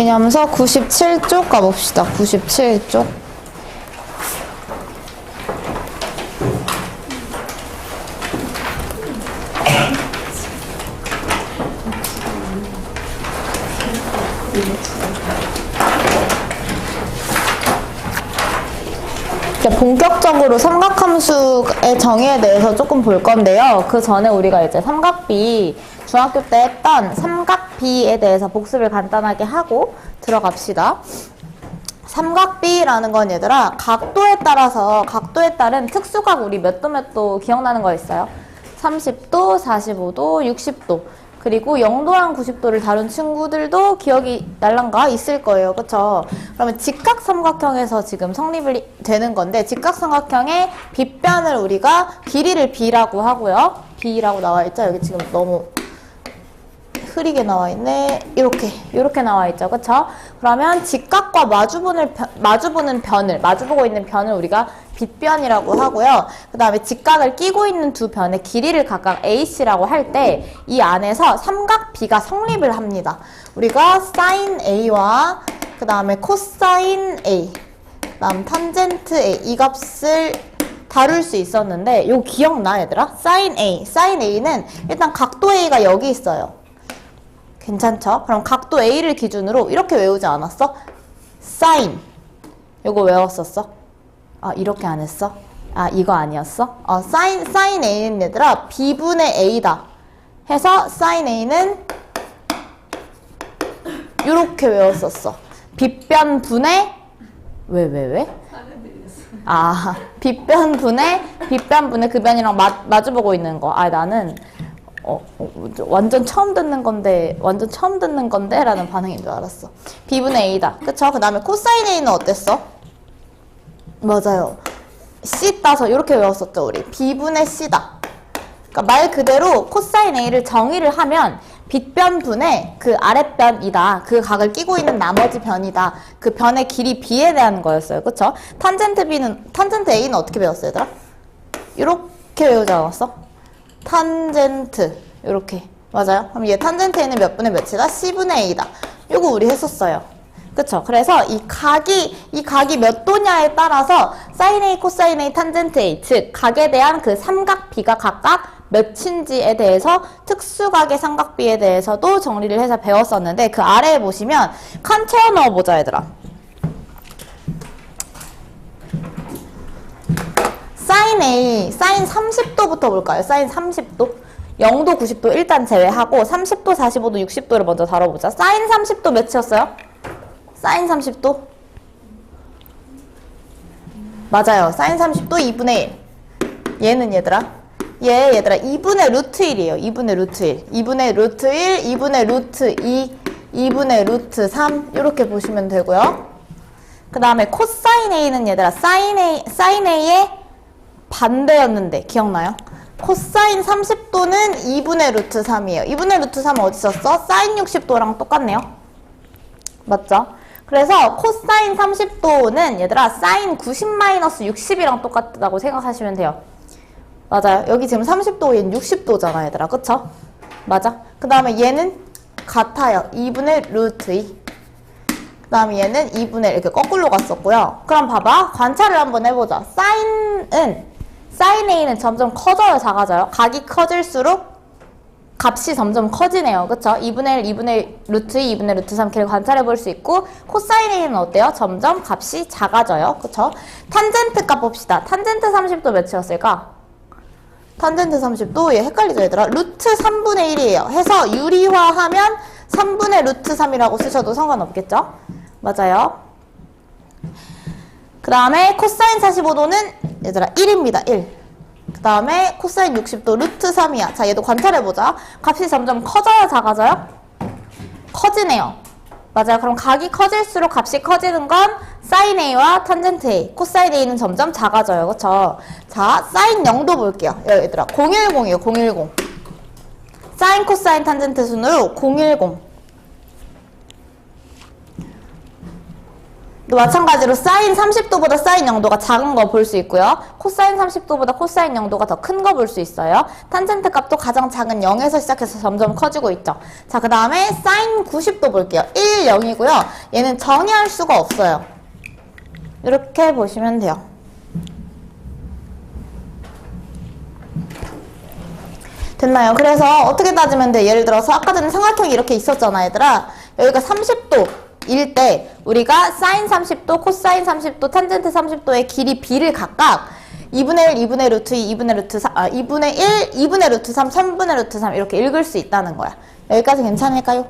개념서 97쪽 가봅시다. 97쪽. 본격적으로 삼각함수의 정의에 대해서 조금 볼 건데요. 그 전에 우리가 이제 삼각비, 중학교 때 했던 삼각비에 대해서 복습을 간단하게 하고 들어갑시다. 삼각비라는 건 얘들아, 각도에 따른 특수각 우리 몇 도 기억나는 거 있어요? 30도, 45도, 60도. 그리고 0도랑 90도를 다룬 친구들도 기억이 날란가 있을 거예요. 그쵸? 그러면 직각삼각형에서 지금 성립이 되는 건데, 직각삼각형의 빗변을 우리가 길이를 B라고 하고요. B라고 나와 있죠? 여기 지금 너무 흐리게 나와 있네. 이렇게 나와 있죠. 그쵸? 그러면 직각과 마주보고 있는 변을 우리가 빗변이라고 하고요. 그 다음에 직각을 끼고 있는 두 변의 길이를 각각 AC라고 할 때 이 안에서 삼각 B가 성립을 합니다. 우리가 sin A와 그 다음에 코사인 A, 그 다음 탄젠트 A 이 값을 다룰 수 있었는데 요 기억나 얘들아? sin A는 일단 각도 A가 여기 있어요. 괜찮죠? 그럼 각도 A를 기준으로 이렇게 외우지 않았어? sin 요거 외웠었어? 아, 이렇게 안 했어? 아, 이거 아니었어? sin A는 얘들아, B분의 A다. 해서 sin A는 이렇게 외웠었어. 빗변분의, 왜? 아, 빗변분의 그 변이랑 마주보고 있는 거. 아, 나는, 완전 처음 듣는 건데 라는 반응인 줄 알았어. B분의 A다. 그쵸? 그 다음에 코사인 A는 어땠어? 맞아요. C 따서 이렇게 외웠었죠, 우리. B분의 C다. 그러니까 말 그대로 코사인 A를 정의를 하면 빗변분의 그 아랫변이다. 그 각을 끼고 있는 나머지 변이다. 그 변의 길이 B에 대한 거였어요. 그쵸? 탄젠트 A는 어떻게 배웠어요, 얘들아? 이렇게 외우지 않았어? 탄젠트. 이렇게. 맞아요? 그럼 얘 탄젠트 A는 몇 분의 몇이다? C분의 A다. 이거 우리 했었어요. 그쵸? 그래서 이 각이 몇 도냐에 따라서 sin A, 코사인 A, 탄젠트 A, 즉 각에 대한 그 삼각 B가 각각 몇인지에 대해서 특수각의 삼각비에 대해서도 정리를 해서 배웠었는데 그 아래에 보시면 칸 채워 넣어보자 얘들아. sin A, sin 30도부터 볼까요? sin 30도? 0도, 90도 일단 제외하고 30도, 45도, 60도를 먼저 다뤄보자. sin 30도 몇이었어요? sin 30도? 맞아요. sin 30도 2분의 1. 얘는 얘들아? 얘들아 2분의 루트 1이에요. 2분의 루트 1. 2분의 루트 1, 2분의 루트 2, 2분의 루트 3 이렇게 보시면 되고요. 그 다음에 코사인 A는 얘들아 sin A의 반대였는데 기억나요? 코사인 30도는 2분의 루트 3이에요. 2분의 루트 3은 어디 있었어? sin 60도랑 똑같네요. 맞죠? 그래서 코사인 30도는 얘들아 sin 90-60이랑 똑같다고 생각하시면 돼요. 맞아요. 여기 지금 30도, 얘는 60도잖아 얘들아. 그쵸? 맞아. 그 다음에 얘는 같아요. 2분의 루트 2. 그 다음에 얘는 2분의 1 이렇게 거꾸로 갔었고요. 그럼 봐봐. 관찰을 한번 해보자. sin A는 점점 커져요, 작아져요? 각이 커질수록 값이 점점 커지네요. 그쵸? 2분의 1, 2분의 루트 2, 2분의 루트 3 이렇게 관찰해 볼 수 있고 코사인 A는 어때요? 점점 값이 작아져요. 그쵸? 탄젠트 값 봅시다. 탄젠트 30도 몇이었을까? 탄젠트 30도 얘 헷갈리죠 얘들아? 루트 3분의 1이에요. 해서 유리화하면 3분의 루트 3이라고 쓰셔도 상관없겠죠? 맞아요. 그 다음에 코사인 45도는 얘들아 1입니다. 1. 그 다음에 코사인 60도 루트 3이야. 자, 얘도 관찰해보자. 값이 점점 커져요, 작아져요? 커지네요. 맞아요. 그럼 각이 커질수록 값이 커지는 건 sin A와 탄젠트 A. 코사인 A는 점점 작아져요. 그쵸? 자, sin 0도 볼게요. 얘들아, 010이에요, 010. sin, 코사인, 탄젠트 순으로 010. 또 마찬가지로 사인 30도보다 사인 0도가 작은 거 볼 수 있고요. 코사인 30도보다 코사인 0도가 더 큰 거 볼 수 있어요. 탄젠트 값도 가장 작은 0에서 시작해서 점점 커지고 있죠. 자, 그 다음에 사인 90도 볼게요. 1, 0이고요. 얘는 정의할 수가 없어요. 이렇게 보시면 돼요. 됐나요? 그래서 어떻게 따지면 돼? 예를 들어서 아까 전에 삼각형이 이렇게 있었잖아, 얘들아. 여기가 30도 일 때 우리가 사인 30도, 코사인 30도, 탄젠트 30도의 길이 b를 각각 2분의 1, 2분의 루트 2, 2분의 루트 3, 2분의 1, 2분의 루트 3, 3분의 루트 3 이렇게 읽을 수 있다는 거야. 여기까지 괜찮을까요?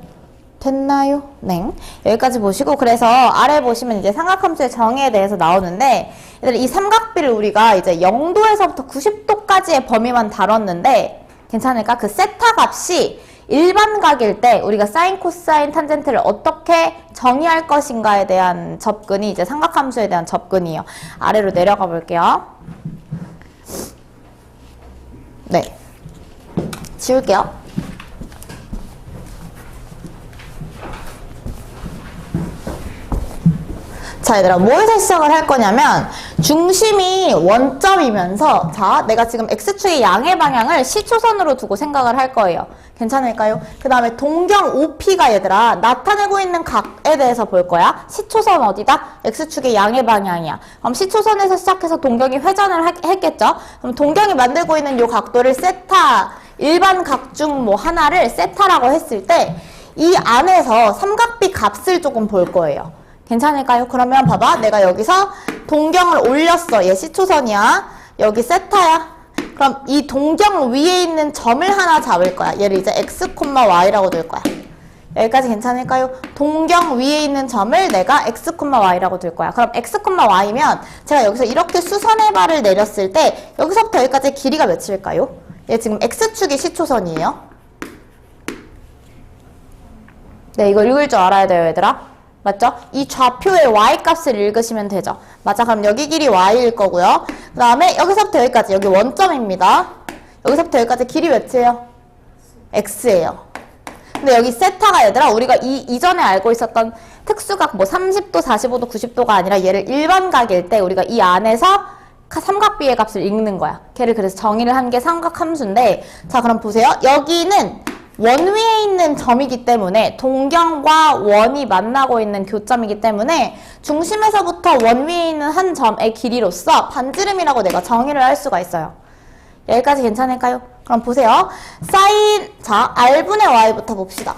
됐나요? 네. 여기까지 보시고, 그래서 아래 보시면 이제 삼각함수의 정의에 대해서 나오는데, 얘들아, 이 삼각비를 우리가 이제 0도에서부터 90도까지의 범위만 다뤘는데, 괜찮을까? 그 세타 값이 일반각일 때 우리가 사인, 코사인, 탄젠트를 어떻게 정의할 것인가에 대한 접근이 이제 삼각함수에 대한 접근이에요. 아래로 내려가 볼게요. 네. 지울게요. 자, 얘들아, 뭐에서 시작을 할 거냐면 중심이 원점이면서, 자, 내가 지금 X축의 양의 방향을 시초선으로 두고 생각을 할 거예요. 괜찮을까요? 그 다음에 동경 OP가 얘들아 나타내고 있는 각에 대해서 볼 거야. 시초선 어디다? X축의 양의 방향이야. 그럼 시초선에서 시작해서 동경이 회전을 했겠죠? 그럼 동경이 만들고 있는 이 각도를 세타, 일반 각 중 뭐 하나를 세타라고 했을 때 이 안에서 삼각비 값을 조금 볼 거예요. 괜찮을까요? 그러면 봐봐. 내가 여기서 동경을 올렸어. 얘 시초선이야. 여기 세타야. 그럼 이 동경 위에 있는 점을 하나 잡을 거야. 얘를 이제 x, y라고 둘 거야. 여기까지 괜찮을까요? 동경 위에 있는 점을 내가 x, y라고 둘 거야. 그럼 x, y면 제가 여기서 이렇게 수선의 발을 내렸을 때 여기서부터 여기까지 길이가 몇일까요? 얘 지금 x축이 시초선이에요. 네, 이거 읽을 줄 알아야 돼요, 얘들아. 맞죠? 이 좌표의 y값을 읽으시면 되죠. 맞아. 그럼 여기 길이 y일 거고요. 그 다음에 여기서부터 여기까지, 여기 원점입니다. 여기서부터 여기까지 길이 몇이에요? x예요. 근데 여기 세타가 얘들아, 우리가 이전에 알고 있었던 특수각 뭐 30도, 45도, 90도가 아니라 얘를 일반각일 때 우리가 이 안에서 삼각비의 값을 읽는 거야. 걔를 그래서 정의를 한 게 삼각함수인데, 자, 그럼 보세요. 여기는 원 위에 있는 점이기 때문에 동경과 원이 만나고 있는 교점이기 때문에 중심에서부터 원 위에 있는 한 점의 길이로서 반지름이라고 내가 정의를 할 수가 있어요. 여기까지 괜찮을까요? 그럼 보세요. 사인, 자, R분의 Y부터 봅시다.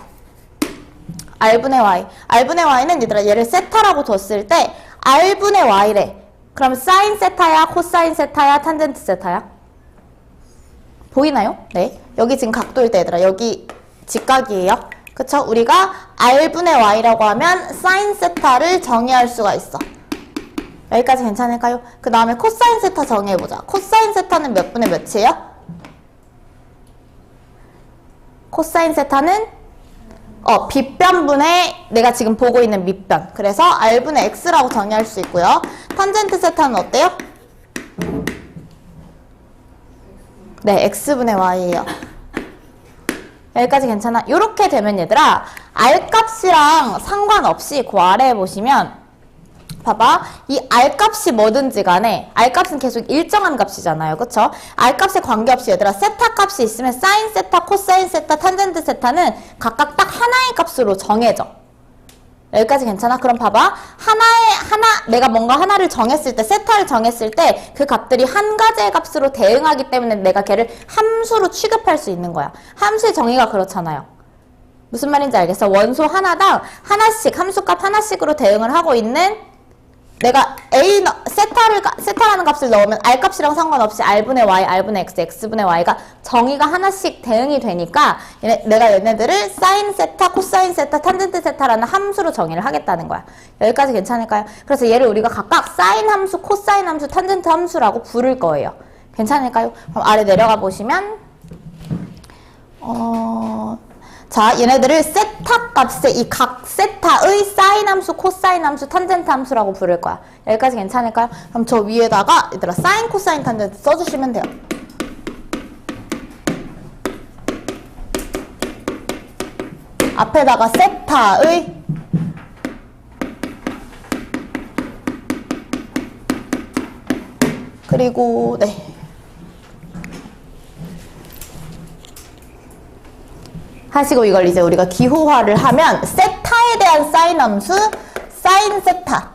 R분의 Y. R분의 Y는 얘들아 얘를 세타라고 뒀을 때 R분의 Y래. 그럼 사인 세타야, 코사인 세타야, 탄젠트 세타야? 보이나요? 네. 여기 지금 각도일 때 얘들아 여기 직각이에요. 그쵸? 우리가 R분의 Y라고 하면 사인 세타를 정의할 수가 있어. 여기까지 괜찮을까요? 그 다음에 코사인 세타 정의해보자. 코사인 세타는 몇 분의 몇이에요? 코사인 세타는 빗변분의 내가 지금 보고 있는 밑변. 그래서 R분의 X라고 정의할 수 있고요. 탄젠트 세타는 어때요? 네, X분의 Y예요. 여기까지 괜찮아? 이렇게 되면 얘들아 R값이랑 상관없이 그 아래에 보시면 봐봐. 이 R값이 뭐든지 간에 R값은 계속 일정한 값이잖아요. 그쵸? R값에 관계없이 얘들아 세타 값이 있으면 사인 세타, 코사인 세타, 탄젠트 세타는 각각 딱 하나의 값으로 정해져. 여기까지 괜찮아? 그럼 봐봐. 내가 뭔가 하나를 정했을 때, 세타를 정했을 때 그 값들이 한 가지의 값으로 대응하기 때문에 내가 걔를 함수로 취급할 수 있는 거야. 함수의 정의가 그렇잖아요. 무슨 말인지 알겠어? 원소 하나당 하나씩, 함수값 하나씩으로 대응을 하고 있는 내가 세타라는 값을 넣으면 R값이랑 상관없이 R분의 Y, R분의 X, X분의 Y가 정의가 하나씩 대응이 되니까 내가 얘네들을 사인 세타, 코사인 세타, 탄젠트 세타라는 함수로 정의를 하겠다는 거야. 여기까지 괜찮을까요? 그래서 얘를 우리가 각각 사인 함수, 코사인 함수, 탄젠트 함수라고 부를 거예요. 괜찮을까요? 그럼 아래 내려가 보시면 자, 얘네들을 세타 값의 이 각 세타의 사인 함수, 코사인 함수, 탄젠트 함수라고 부를 거야. 여기까지 괜찮을까요? 그럼 저 위에다가 얘들아 사인, 코사인, 탄젠트 써주시면 돼요. 앞에다가 세타의 그리고 네. 하시고 이걸 이제 우리가 기호화를 하면 세타에 대한 사인 함수 사인 세타,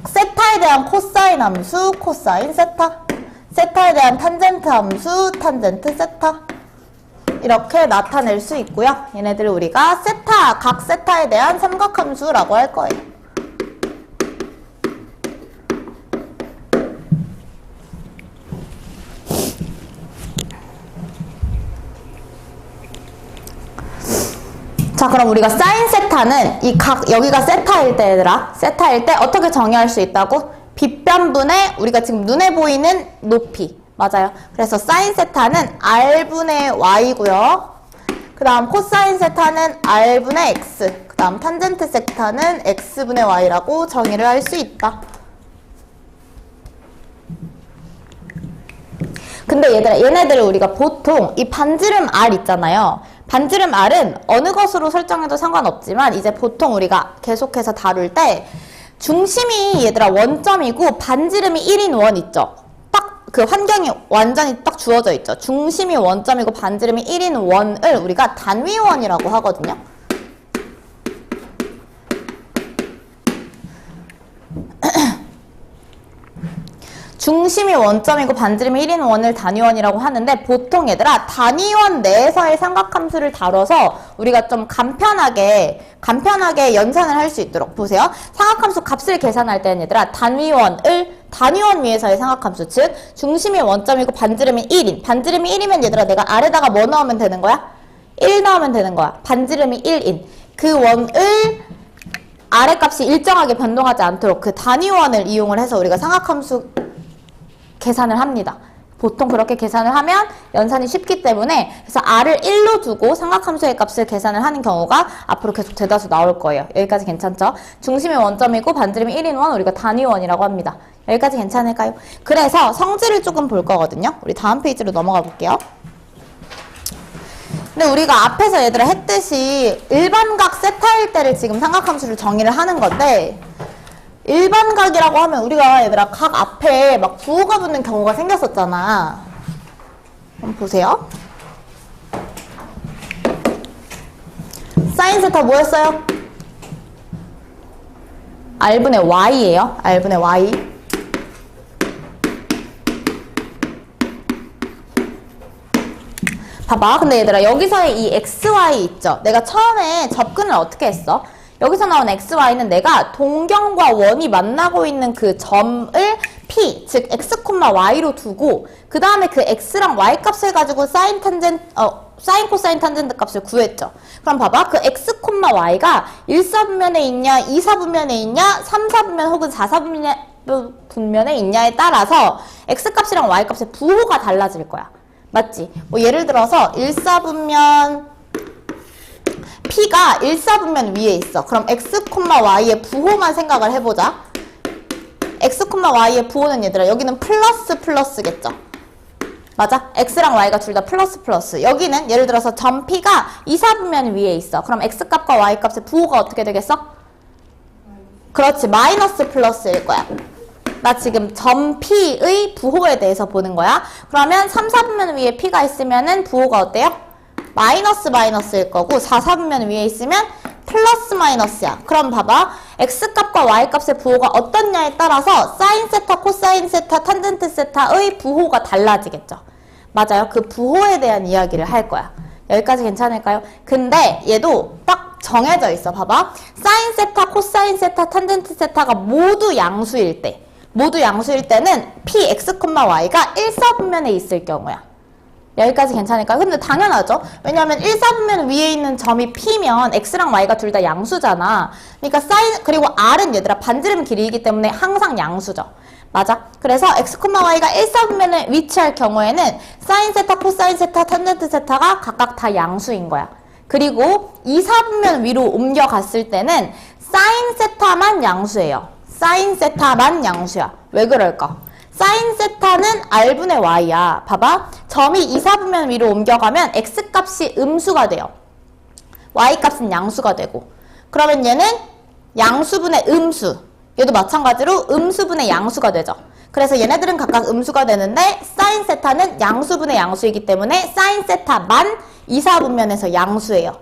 세타에 대한 코사인 함수 코사인 세타, 세타에 대한 탄젠트 함수 탄젠트 세타 이렇게 나타낼 수 있고요. 얘네들을 우리가 세타, 각 세타에 대한 삼각함수라고 할 거예요. 자, 그럼 우리가 사인 세타는 이 각, 여기가 세타일 때 얘들아, 세타일 때 어떻게 정의할 수 있다고? 빗변분의 우리가 지금 눈에 보이는 높이. 맞아요. 그래서 사인 세타는 r분의 y고요. 그 다음 코사인 세타는 r분의 x. 그 다음 탄젠트 세타는 x분의 y라고 정의를 할 수 있다. 근데 얘들아, 얘네들을 우리가 보통 이 반지름 r 있잖아요. 반지름 r은 어느 것으로 설정해도 상관없지만 이제 보통 우리가 계속해서 다룰 때 중심이 얘들아 원점이고 반지름이 1인 원 있죠. 딱 그 환경이 완전히 딱 주어져 있죠. 중심이 원점이고 반지름이 1인 원을 우리가 단위원이라고 하거든요. 중심이 원점이고 반지름이 1인 원을 단위원이라고 하는데 보통 얘들아 단위원 내에서의 삼각함수를 다뤄서 우리가 좀 간편하게 연산을 할 수 있도록 보세요. 삼각함수 값을 계산할 때는 얘들아 단위원 위에서의 삼각함수 즉 중심이 원점이고 반지름이 1인 반지름이 1이면 얘들아 내가 아래다가 뭐 넣으면 되는 거야? 1 넣으면 되는 거야. 반지름이 1인 그 원을 아래값이 일정하게 변동하지 않도록 그 단위원을 이용을 해서 우리가 삼각함수 계산을 합니다. 보통 그렇게 계산을 하면 연산이 쉽기 때문에 그래서 r을 1로 두고 삼각함수의 값을 계산을 하는 경우가 앞으로 계속 대다수 나올 거예요. 여기까지 괜찮죠? 중심이 원점이고 반지름이 1인 원 우리가 단위원이라고 합니다. 여기까지 괜찮을까요? 그래서 성질을 조금 볼 거거든요. 우리 다음 페이지로 넘어가 볼게요. 근데 우리가 앞에서 얘들아 했듯이 일반각 세타일 때를 지금 삼각함수를 정의를 하는 건데 일반각이라고 하면 우리가 얘들아 각 앞에 막 부호가 붙는 경우가 생겼었잖아. 한번 보세요. 사인 세타 뭐였어요? r분의 y예요. r분의 y. 봐봐. 근데 얘들아 여기서의 이 xy 있죠? 내가 처음에 접근을 어떻게 했어? 여기서 나온 xy는 내가 동경과 원이 만나고 있는 그 점을 p, 즉 x, y로 두고 그 다음에 그 x랑 y 값을 가지고 사인 코사인 탄젠트 값을 구했죠. 그럼 봐봐. 그 x, y가 1사분면에 있냐, 2사분면에 있냐, 3사분면 혹은 4사분면에 있냐에 따라서 x 값이랑 y 값의 부호가 달라질 거야. 맞지? 뭐 예를 들어서 1사분면 P가 1사분면 위에 있어. 그럼 x, y의 부호만 생각을 해보자. x, y의 부호는 얘들아 여기는 플러스겠죠. 맞아? x랑 y가 둘 다 플러스. 여기는 예를 들어서 점 P가 2사분면 위에 있어. 그럼 x값과 y값의 부호가 어떻게 되겠어? 그렇지. 마이너스 플러스일 거야. 나 지금 점 P의 부호에 대해서 보는 거야. 그러면 3사분면 위에 P가 있으면은 부호가 어때요? 마이너스일 거고 4사분면 위에 있으면 플러스 마이너스야. 그럼 봐봐. x값과 y값의 부호가 어떻냐에 따라서 사인 세타, 코사인 세타, 탄젠트 세타의 부호가 달라지겠죠. 맞아요. 그 부호에 대한 이야기를 할 거야. 여기까지 괜찮을까요? 근데 얘도 딱 정해져 있어. 봐봐. 사인 세타, 코사인 세타, 탄젠트 세타가 모두 양수일 때는 p, x, y가 1사분면에 있을 경우야. 여기까지 괜찮을까요? 근데 당연하죠. 왜냐하면 1사분면 위에 있는 점이 P면 X랑 Y가 둘 다 양수잖아. 그러니까 그리고 R은 얘들아 반지름 길이이기 때문에 항상 양수죠. 맞아? 그래서 X, Y가 1사분면에 위치할 경우에는 사인 세타, 코사인 세타, 탄젠트 세타가 각각 다 양수인 거야. 그리고 2사분면 위로 옮겨갔을 때는 사인 세타만 양수예요. 사인 세타만 양수야. 왜 그럴까? 사인 세타는 r분의 y야. 봐봐. 점이 2사분면 위로 옮겨가면 x값이 음수가 돼요. y값은 양수가 되고. 그러면 얘는 양수분의 음수. 얘도 마찬가지로 음수분의 양수가 되죠. 그래서 얘네들은 각각 음수가 되는데 사인 세타는 양수분의 양수이기 때문에 사인 세타만 2, 4분면에서 양수예요.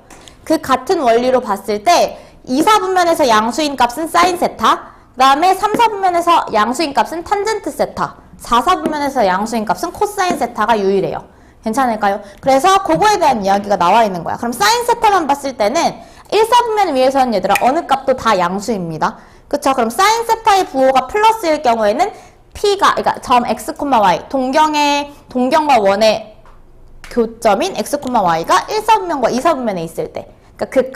그 같은 원리로 봤을 때 2, 4분면에서 양수인 값은 사인 세타, 그 다음에 3, 4분면에서 양수인 값은 탄젠트 세타, 4, 4분면에서 양수인 값은 코사인 세타가 유일해요. 괜찮을까요? 그래서 그거에 대한 이야기가 나와 있는 거야. 그럼 사인 세타만 봤을 때는 1, 4분면 위에서는 얘들아 어느 값도 다 양수입니다. 그쵸? 그럼 사인 세타의 부호가 플러스일 경우에는 P가, 그러니까 점 x, y, 동경과 원의 교점인 x, y가 1, 4분면과 2, 4분면에 있을 때, 그러니까 그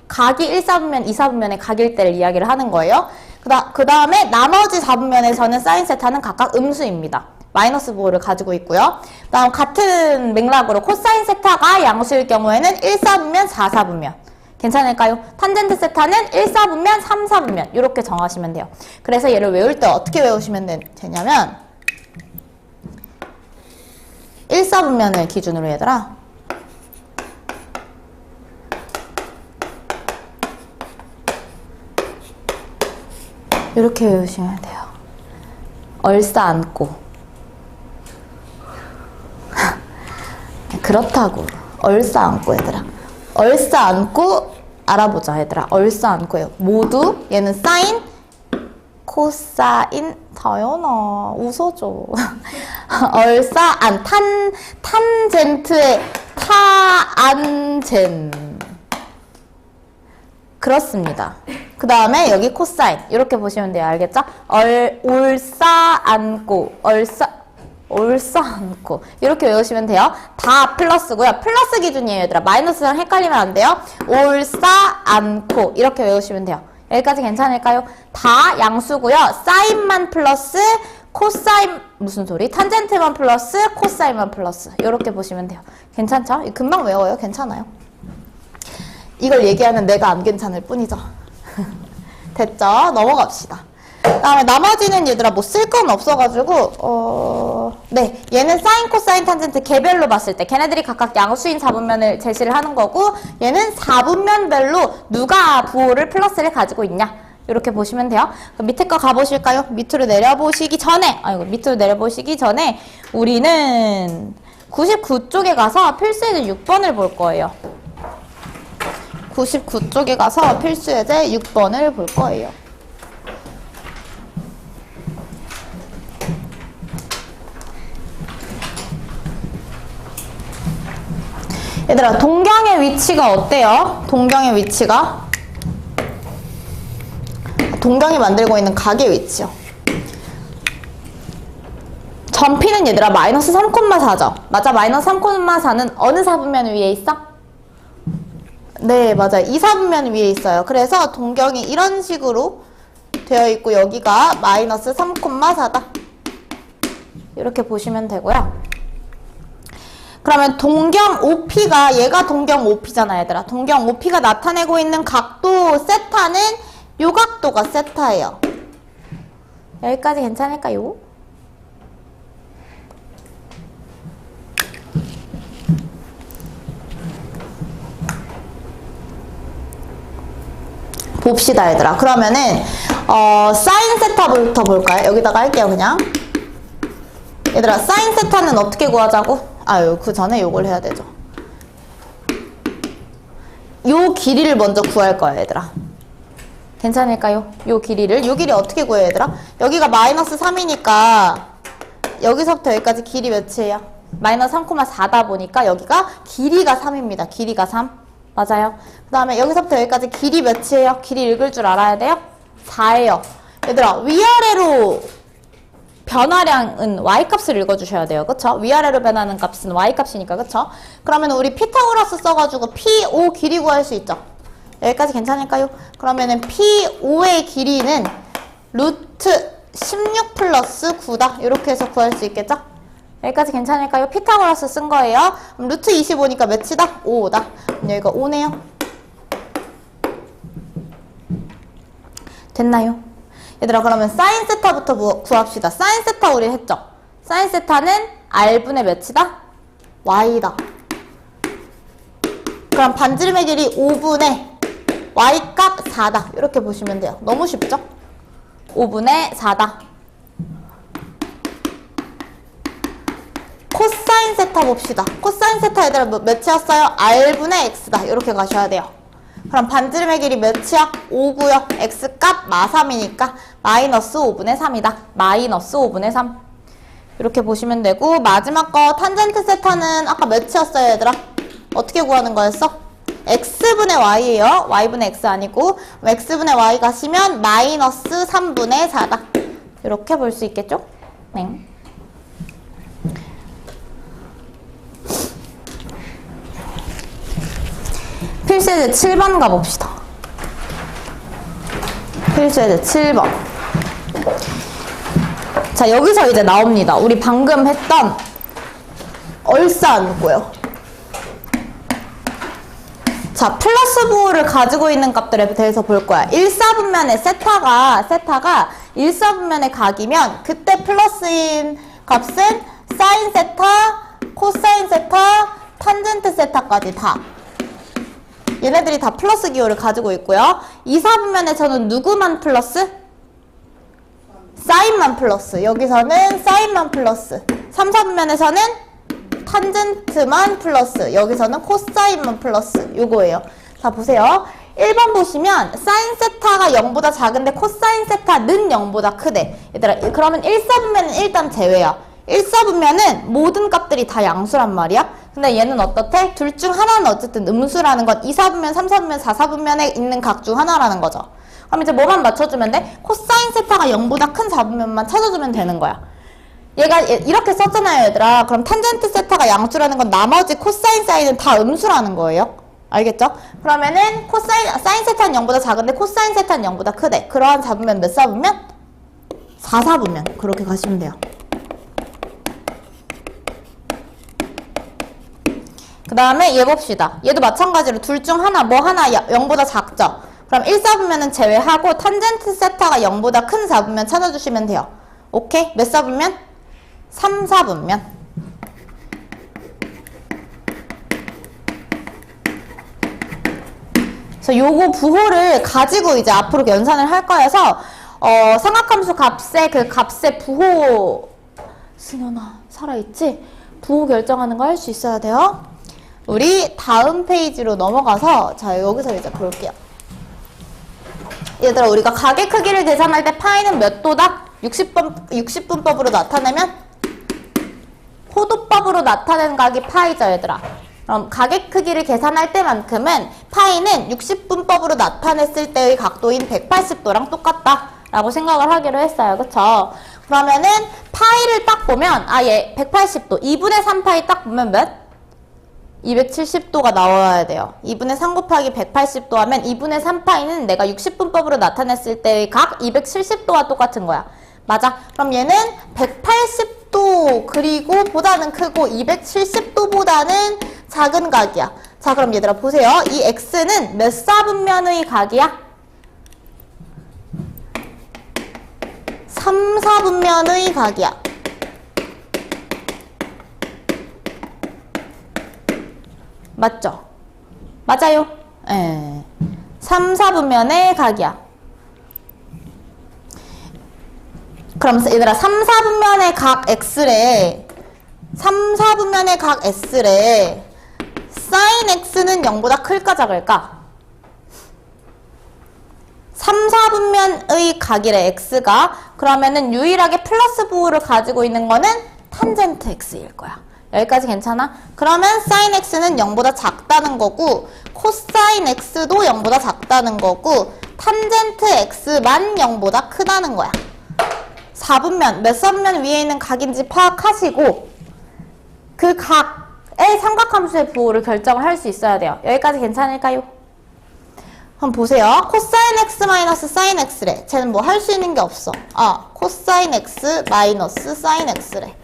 각이 1, 4분면, 2, 4분면의 각일 때를 이야기를 하는 거예요. 그 다음에 나머지 4분면에서는 사인 세타는 각각 음수입니다. 마이너스 부호를 가지고 있고요. 그 다음 같은 맥락으로 코사인 세타가 양수일 경우에는 1, 4분면, 4, 4분면. 괜찮을까요? 탄젠트 세타는 1, 4분면, 3, 4분면 이렇게 정하시면 돼요. 그래서 얘를 외울 때 어떻게 외우시면 되냐면 1, 4분면을 기준으로 얘들아 이렇게 외우시면 돼요. 얼싸안고 그렇다고 얼싸안고 얘들아 얼싸안고 알아보자 얘들아. 얼싸안고요. 모두 얘는 사인, 코사인, 다연아 웃어줘. 얼싸안 탄젠트의 타안젠 그렇습니다. 그 다음에 여기 코사인 이렇게 보시면 돼요. 알겠죠? 올싸안고 올싸안고 이렇게 외우시면 돼요. 다 플러스고요. 플러스 기준이에요 얘들아. 마이너스랑 헷갈리면 안 돼요. 올싸안고 이렇게 외우시면 돼요. 여기까지 괜찮을까요? 다 양수고요. 사인만 플러스 코사인 무슨 소리? 탄젠트만 플러스 코사인만 플러스 이렇게 보시면 돼요. 괜찮죠? 금방 외워요. 괜찮아요. 이걸 얘기하면 내가 안 괜찮을 뿐이죠. 됐죠? 넘어갑시다. 그다음에 나머지는 얘들아 뭐 쓸 건 없어가지고 네 얘는 사인, 코사인, 탄젠트 개별로 봤을 때 걔네들이 각각 양수인 4분면을 제시를 하는 거고 얘는 4분면별로 누가 부호를 플러스를 가지고 있냐 이렇게 보시면 돼요. 밑에 거 가보실까요? 밑으로 내려보시기 전에 우리는 99쪽에 가서 필수예제 6번을 볼 거예요. 99쪽에 가서 필수예제 6번을 볼 거예요. 얘들아 동경의 위치가 어때요? 동경의 위치가 동경이 만들고 있는 각의 위치요. 점 P는 얘들아 마이너스 3,4죠. 맞아. 마이너스 3,4는 어느 4분면 위에 있어? 네 맞아요. 2, 4분면 위에 있어요. 그래서 동경이 이런 식으로 되어 있고 여기가 마이너스 3,4다. 이렇게 보시면 되고요. 그러면 동경 OP가 얘가 동경 OP잖아 얘들아. 동경 OP가 나타내고 있는 각도 세타는 요 각도가 세타예요. 여기까지 괜찮을까요? 봅시다 얘들아. 그러면은 사인 세타부터 볼까요? 여기다가 할게요 그냥. 얘들아 사인 세타는 어떻게 구하자고? 아유 그 전에 요걸 해야 되죠. 요 길이를 먼저 구할 거야 얘들아. 괜찮을까요? 요 길이 어떻게 구해요 얘들아? 여기가 마이너스 3이니까 여기서부터 여기까지 길이 몇이에요? 마이너스 3,4다 보니까 여기가 길이가 3입니다. 길이가 3 맞아요. 그 다음에 여기서부터 여기까지 길이 몇이에요? 길이 읽을 줄 알아야 돼요? 4예요. 얘들아 위아래로 변화량은 y값을 읽어주셔야 돼요. 그쵸? 위아래로 변하는 값은 y값이니까 그쵸? 그러면 우리 피타고라스 써가지고 P5 길이 구할 수 있죠? 여기까지 괜찮을까요? 그러면은 P5의 길이는 루트 16 플러스 9다. 이렇게 해서 구할 수 있겠죠? 여기까지 괜찮을까요? 피타고라스 쓴 거예요. 그럼 루트 25니까 몇이다? 5다. 여기가 5네요. 됐나요? 얘들아 그러면 사인 세타부터 구합시다. 사인 세타 우리 했죠? 사인 세타는 R분의 몇이다? Y다. 그럼 반지름의 길이 5분의 Y값 4다. 이렇게 보시면 돼요. 너무 쉽죠? 5분의 4다. 코사인 세타 봅시다. 코사인 세타 얘들아 몇이었어요? R분의 X다. 이렇게 가셔야 돼요. 그럼 반지름의 길이 몇이야? 5고요. X값 마3이니까 마이너스 5분의 3이다. 마이너스 5분의 3. 이렇게 보시면 되고, 마지막 거 탄젠트 세타는 아까 몇이었어요 얘들아? 어떻게 구하는 거였어? X분의 Y예요. Y분의 X 아니고 X분의 Y 가시면 마이너스 3분의 4다. 이렇게 볼 수 있겠죠? 네. 필수예제 7번 가봅시다. 필수예제 7번. 자, 여기서 이제 나옵니다. 우리 방금 했던 얼싸안고요. 자, 플러스 부호를 가지고 있는 값들에 대해서 볼 거야. 1사분면의 세타가 1사분면의 각이면 그때 플러스인 값은 사인 세타, 코사인 세타, 탄젠트 세타까지 다. 얘네들이 다 플러스 기호를 가지고 있고요. 2사분면에서는 누구만 플러스? 사인만 플러스. 여기서는 사인만 플러스. 3사분면에서는 탄젠트만 플러스. 여기서는 코사인만 플러스. 요거예요. 자, 보세요. 1번 보시면 사인 세타가 0보다 작은데 코사인 세타는 0보다 크대. 얘들아, 그러면 1사분면은 일단 제외야. 1사분면은 모든 값들이 다 양수란 말이야. 근데 얘는 어떻대? 둘 중 하나는 어쨌든 음수라는 건 2사분면, 3사분면, 4사분면에 있는 각 중 하나라는 거죠. 그럼 이제 뭐만 맞춰주면 돼? 코사인 세타가 0보다 큰 4분면만 찾아주면 되는 거야. 얘가 이렇게 썼잖아요 얘들아. 그럼 탄젠트 세타가 양수라는 건 나머지 코사인 사인은 다 음수라는 거예요. 알겠죠? 그러면은 사인 세타는 0보다 작은데 코사인 세타는 0보다 크대. 그러한 4분면 몇 사분면? 4사분면. 그렇게 가시면 돼요. 그 다음에 얘 봅시다. 얘도 마찬가지로 둘 중 하나, 뭐 하나 0보다 작죠? 그럼 1사분면은 제외하고 탄젠트 세타가 0보다 큰 4분면 찾아주시면 돼요. 오케이? 몇 사분면? 3사분면. 그래서 요거 부호를 가지고 이제 앞으로 연산을 할 거여서 삼각함수 값의 그 값의 부호 승현아 살아있지? 부호 결정하는 거 할 수 있어야 돼요. 우리 다음 페이지로 넘어가서 자 여기서 이제 볼게요. 얘들아 우리가 가게 크기를 계산할 때 파이는 몇 도다? 60분법으로 나타내면 호도법으로 나타내는 각이 파이죠 얘들아. 그럼 가게 크기를 계산할 때만큼은 파이는 60분법으로 나타냈을 때의 각도인 180도랑 똑같다 라고 생각을 하기로 했어요. 그쵸? 그러면은 파이를 딱 보면 얘 180도 2분의 3파이 딱 보면 몇? 270도가 나와야 돼요. 2분의 3 곱하기 180도 하면 2분의 3파이는 내가 60분법으로 나타냈을 때의 각 270도와 똑같은 거야. 맞아. 그럼 얘는 180도 그리고 보다는 크고 270도보다는 작은 각이야. 자 그럼 얘들아 보세요. 이 x는 몇 사분면의 각이야? 3사분면의 각이야. 맞죠? 맞아요. 예. 3사분면의 각이야. 그럼 얘들아 3사분면의 각 x래. 3사분면의 각 s래. sin x는 0보다 클까 작을까? 3사분면의 각이래 x가. 그러면은 유일하게 플러스 부호를 가지고 있는 거는 탄젠트 x일 거야. 여기까지 괜찮아? 그러면 sin x는 0보다 작다는 거고 코사인 x도 0보다 작다는 거고 탄젠트 x만 0보다 크다는 거야. 4분면, 몇 사분면 위에 있는 각인지 파악하시고 그 각의 삼각함수의 부호를 결정을 할 수 있어야 돼요. 여기까지 괜찮을까요? 한번 보세요. 코사인 x 마이너스 사인 x래. 쟤는 뭐 할 수 있는 게 없어. 코사인 x 마이너스 사인 x래.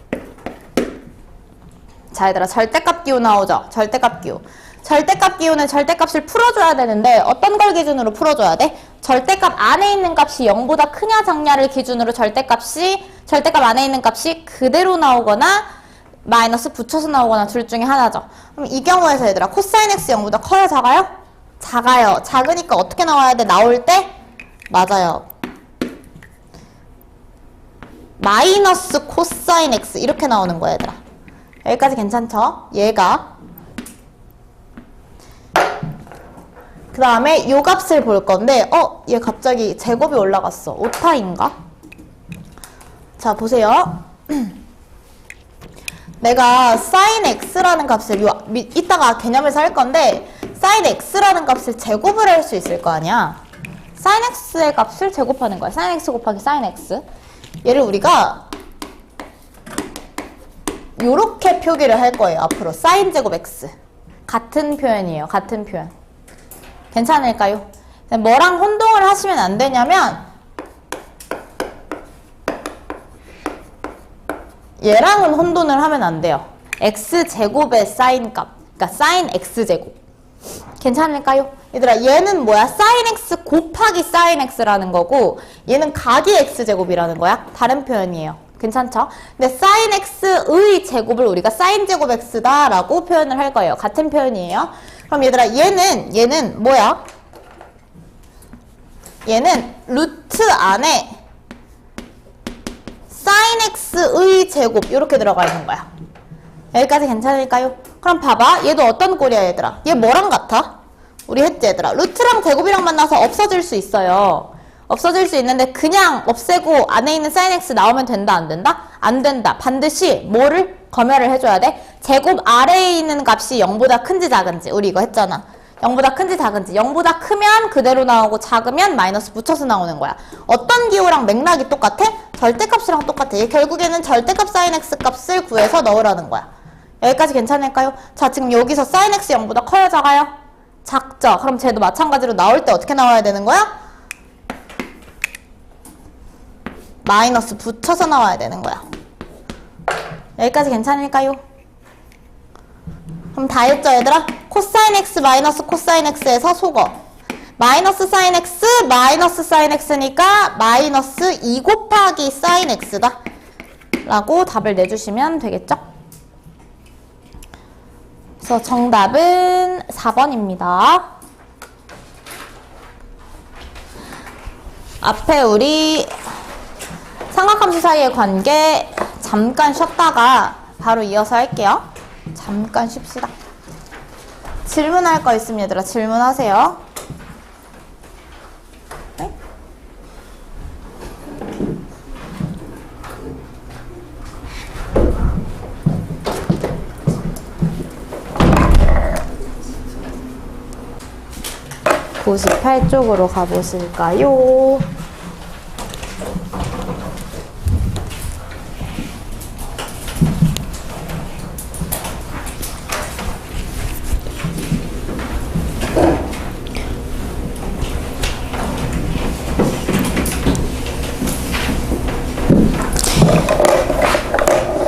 자 얘들아 절대값 기호 나오죠? 절대값 기호. 절대값 기호는 절대값을 풀어줘야 되는데 어떤 걸 기준으로 풀어줘야 돼? 절대값 안에 있는 값이 0보다 크냐 작냐를 기준으로 절대값 안에 있는 값이 그대로 나오거나 마이너스 붙여서 나오거나 둘 중에 하나죠. 그럼 이 경우에서 얘들아 코사인 x 0보다 커요 작아요? 작아요. 작으니까 어떻게 나와야 돼? 나올 때? 맞아요. 마이너스 코사인 x 이렇게 나오는 거야 얘들아. 여기까지 괜찮죠? 얘가. 그 다음에 요 값을 볼 건데 얘 갑자기 제곱이 올라갔어. 오타인가? 자, 보세요. 내가 sin x라는 값을 이따가 개념에서 할 건데 sin x라는 값을 제곱을 할 수 있을 거 아니야. sin x의 값을 제곱하는 거야. sin x 곱하기 sin x. 얘를 우리가 요렇게 표기를 할 거예요. 앞으로 sin 제곱 x. 같은 표현이에요. 같은 표현. 괜찮을까요? 뭐랑 혼동을 하시면 안 되냐면 얘랑은 혼돈을 하면 안 돼요. x제곱의 sin 값. 그러니까 sin x제곱. 괜찮을까요? 얘들아, 얘는 뭐야? sin x 곱하기 sin x라는 거고 얘는 각이 x제곱이라는 거야. 다른 표현이에요. 괜찮죠? 근데 sin x의 제곱을 우리가 sin 제곱 x다 라고 표현을 할 거예요. 같은 표현이에요. 그럼 얘들아, 얘는 뭐야? 얘는 루트 안에 sin x의 제곱 이렇게 들어가 있는 거야. 여기까지 괜찮을까요? 그럼 봐봐. 얘도 어떤 꼴이야, 얘들아? 얘 뭐랑 같아? 우리 했지, 얘들아? 루트랑 제곱이랑 만나서 없어질 수 있어요. 없어질 수 있는데 그냥 없애고 안에 있는 sin x 나오면 된다, 안 된다? 안 된다. 반드시 뭐를 검열을 해줘야 돼? 제곱 아래에 있는 값이 0보다 큰지 작은지. 우리 이거 했잖아. 0보다 큰지 작은지. 0보다 크면 그대로 나오고 작으면 마이너스 붙여서 나오는 거야. 어떤 기호랑 맥락이 똑같아? 절대값이랑 똑같아. 얘 결국에는 절대값 sin x 값을 구해서 넣으라는 거야. 여기까지 괜찮을까요? 자, 지금 여기서 sin x 0보다 커요, 작아요? 작죠? 그럼 쟤도 마찬가지로 나올 때 어떻게 나와야 되는 거야? 마이너스 붙여서 나와야 되는 거야. 여기까지 괜찮을까요? 그럼 다 했죠, 얘들아? 코사인 x 마이너스 코사인 x에서 속어. 마이너스 사인 x 마이너스 사인 x니까 마이너스 2 곱하기 사인 x다 라고 답을 내주시면 되겠죠? 그래서 정답은 4번입니다. 앞에 우리 삼각함수 사이의 관계 잠깐 쉬었다가 바로 이어서 할게요. 잠깐 쉽시다. 질문할 거 있으면 얘들아 질문하세요. 네? (98쪽으로) 가보실까요?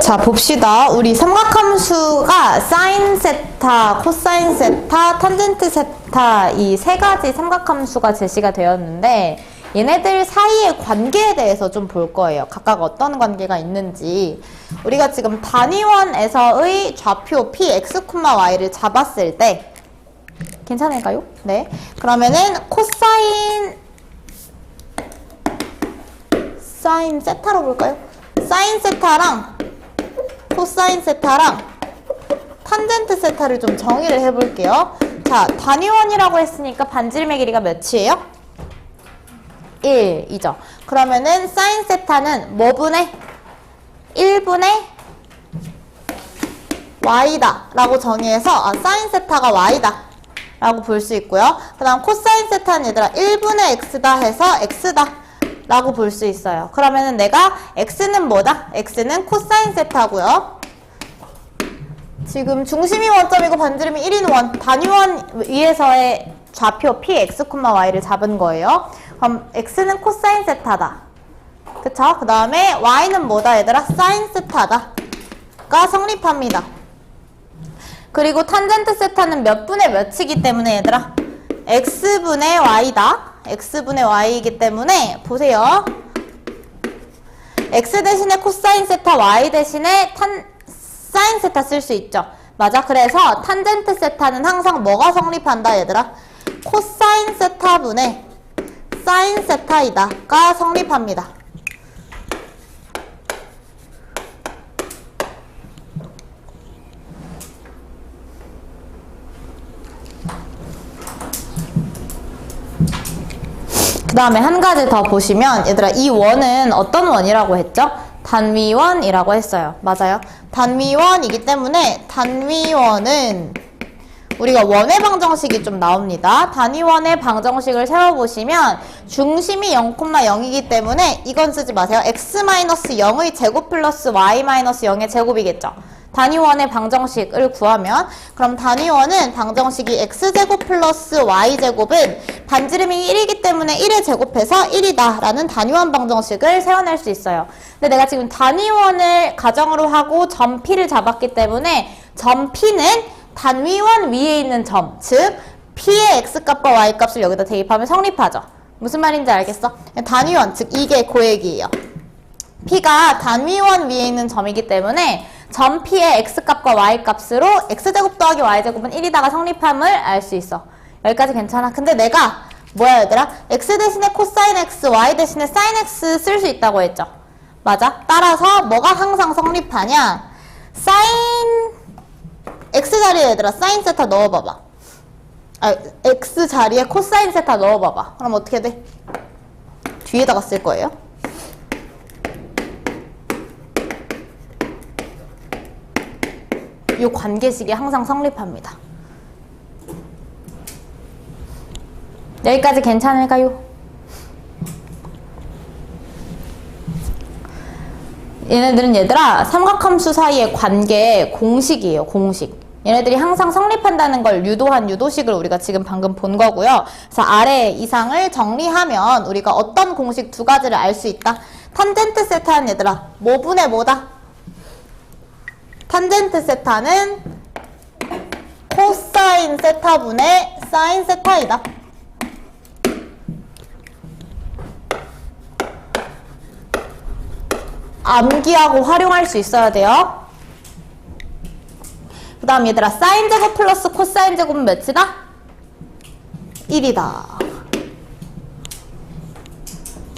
자, 봅시다. 우리 삼각함수가 사인 세타, 코사인 세타, 탄젠트 세타 이 세 가지 삼각함수가 제시가 되었는데 얘네들 사이의 관계에 대해서 좀 볼 거예요. 각각 어떤 관계가 있는지. 우리가 지금 단위원에서의 좌표 px, y를 잡았을 때 괜찮을까요? 네. 그러면은 사인 세타로 볼까요? 사인 세타랑 코사인 세타랑 탄젠트 세타를 좀 정의를 해볼게요. 자, 단위원이라고 했으니까 반지름의 길이가 몇이에요? 1이죠. 그러면은 사인 세타는 뭐분의? 1분의 y다 라고 정의해서 사인 세타가 y다 라고 볼 수 있고요. 그 다음 코사인 세타는 얘들아 1분의 x다 해서 x다 라고 볼 수 있어요. 그러면은 내가 x는 뭐다? x는 코사인 세타고요. 지금 중심이 원점이고 반지름이 1인 원, 단위원 위에서의 좌표 px, y를 잡은 거예요. 그럼 x는 코사인 세타다. 그쵸? 그 다음에 y는 뭐다 얘들아? 사인 세타다 가 성립합니다. 그리고 탄젠트 세타는 몇 분의 몇이기 때문에 얘들아 x분의 y다. x분의 y이기 때문에 보세요. x 대신에 코사인 세타, y 대신에 사인 세타 쓸 수 있죠. 맞아. 그래서 탄젠트 세타는 항상 뭐가 성립한다 얘들아? 코사인 세타분의 사인 세타이다 가 성립합니다. 다음에 한 가지 더 보시면 얘들아 이 원은 어떤 원이라고 했죠? 단위원이라고 했어요. 맞아요. 단위원이기 때문에 단위원은 우리가 원의 방정식이 좀 나옵니다. 단위원의 방정식을 세워보시면 중심이 0,0이기 때문에 이건 쓰지 마세요. x-0의 제곱 플러스 y-0의 제곱이겠죠. 단위원의 방정식을 구하면 그럼 단위원은 방정식이 x제곱 플러스 y제곱은 반지름이 1이기 때문에 1에 제곱해서 1이다 라는 단위원 방정식을 세워낼 수 있어요. 근데 내가 지금 단위원을 가정으로 하고 점 P를 잡았기 때문에 점 P는 단위원 위에 있는 점, 즉 P의 x값과 y값을 여기다 대입하면 성립하죠. 무슨 말인지 알겠어? 단위원, 즉 이게 고액이에요. P가 단위원 위에 있는 점이기 때문에 점 P의 x값과 y값으로 x제곱 더하기 y제곱은 1이다가 성립함을 알 수 있어. 여기까지 괜찮아? 근데 내가 뭐야 얘들아? x 대신에 코사인 x, y 대신에 사인 x 쓸 수 있다고 했죠. 맞아? 따라서 뭐가 항상 성립하냐? 사인 x 자리에 얘들아 사인 세타 넣어봐봐. x 자리에 코사인 세타 넣어봐봐. 그럼 어떻게 돼? 뒤에다가 쓸 거예요. 이 관계식이 항상 성립합니다. 여기까지 괜찮을까요? 얘네들은 얘들아 삼각함수 사이의 관계의 공식이에요. 공식. 얘네들이 항상 성립한다는 걸 유도한 유도식을 우리가 지금 방금 본 거고요. 그래서 아래 이상을 정리하면 우리가 어떤 공식 두 가지를 알 수 있다. 탄젠트 세타는 얘들아 뭐분의 뭐다? 탄젠트 세타는 코사인 세타분의 사인 세타이다. 암기하고 활용할 수 있어야 돼요. 그 다음 얘들아 사인 제곱 플러스 코사인 제곱은 몇이다? 1이다.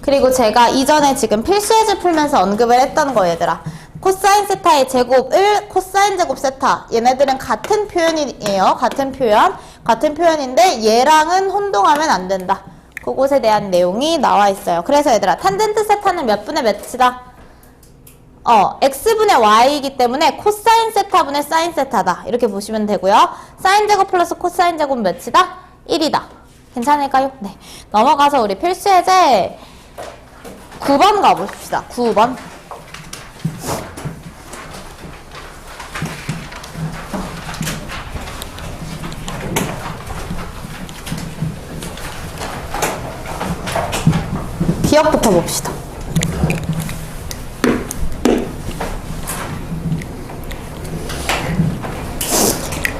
그리고 제가 이전에 지금 필수예제 풀면서 언급을 했던 거 얘들아 코사인 세타의 제곱을 코사인 제곱 세타 얘네들은 같은 표현이에요. 같은 표현인데 얘랑은 혼동하면 안 된다. 그것에 대한 내용이 나와 있어요. 그래서 얘들아 탄젠트 세타는 몇 분의 몇이다? x분의 y이기 때문에 코사인 세타분의 사인 세타다. 이렇게 보시면 되고요. 사인 제곱 플러스 코사인 제곱 몇이다? 1이다. 괜찮을까요? 네. 넘어가서 우리 필수예제 9번 가봅시다. 9번. 기억부터 봅시다.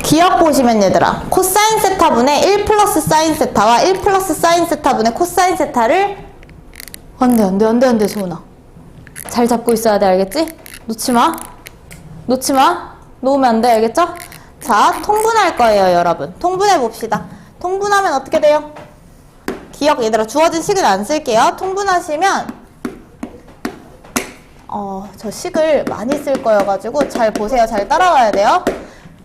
기억 보시면 얘들아 코사인 세타분의 1 플러스 사인 세타와 1 플러스 사인 세타분의 코사인 세타를 안돼 소은아 잘 잡고 있어야 돼. 알겠지? 놓치마 놓으면 안 돼. 알겠죠? 자 통분할 거예요 여러분. 통분해 봅시다. 통분하면 어떻게 돼요? 기억 얘들아 주어진 식은 안 쓸게요. 통분하시면 저 식을 많이 쓸 거여가지고 잘 보세요. 잘 따라와야 돼요.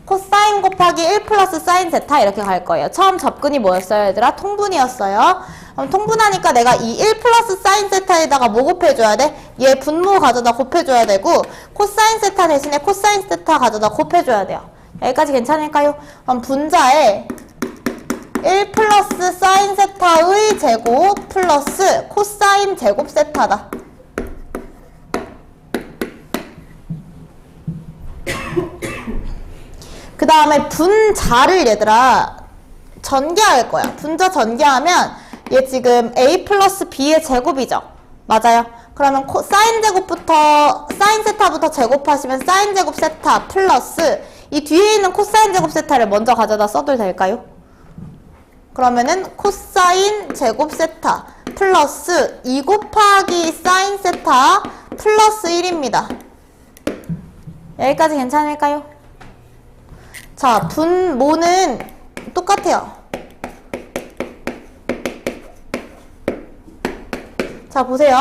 코사인 곱하기 1 플러스 사인 세타 이렇게 갈 거예요. 처음 접근이 뭐였어요 얘들아? 통분이었어요. 그럼 통분하니까 내가 이 1 플러스 사인 세타에다가 뭐 곱해줘야 돼? 얘 분모 가져다 곱해줘야 되고 코사인 세타 대신에 코사인 세타 가져다 곱해줘야 돼요. 여기까지 괜찮을까요? 그럼 분자에 1 플러스 사인 세타의 제곱 플러스 코사인 제곱 세타다. 그 다음에 분자를 얘들아 전개할 거야. 분자 전개하면 얘 지금 a 플러스 b의 제곱이죠. 맞아요. 그러면 사인 제곱부터 사인 세타부터 제곱하시면 사인 제곱 세타 플러스 이 뒤에 있는 코사인 제곱 세타를 먼저 가져다 써도 될까요? 그러면은 코사인 제곱 세타 플러스 2 곱하기 사인 세타 플러스 1입니다. 여기까지 괜찮을까요? 자, 분모는 똑같아요. 자, 보세요.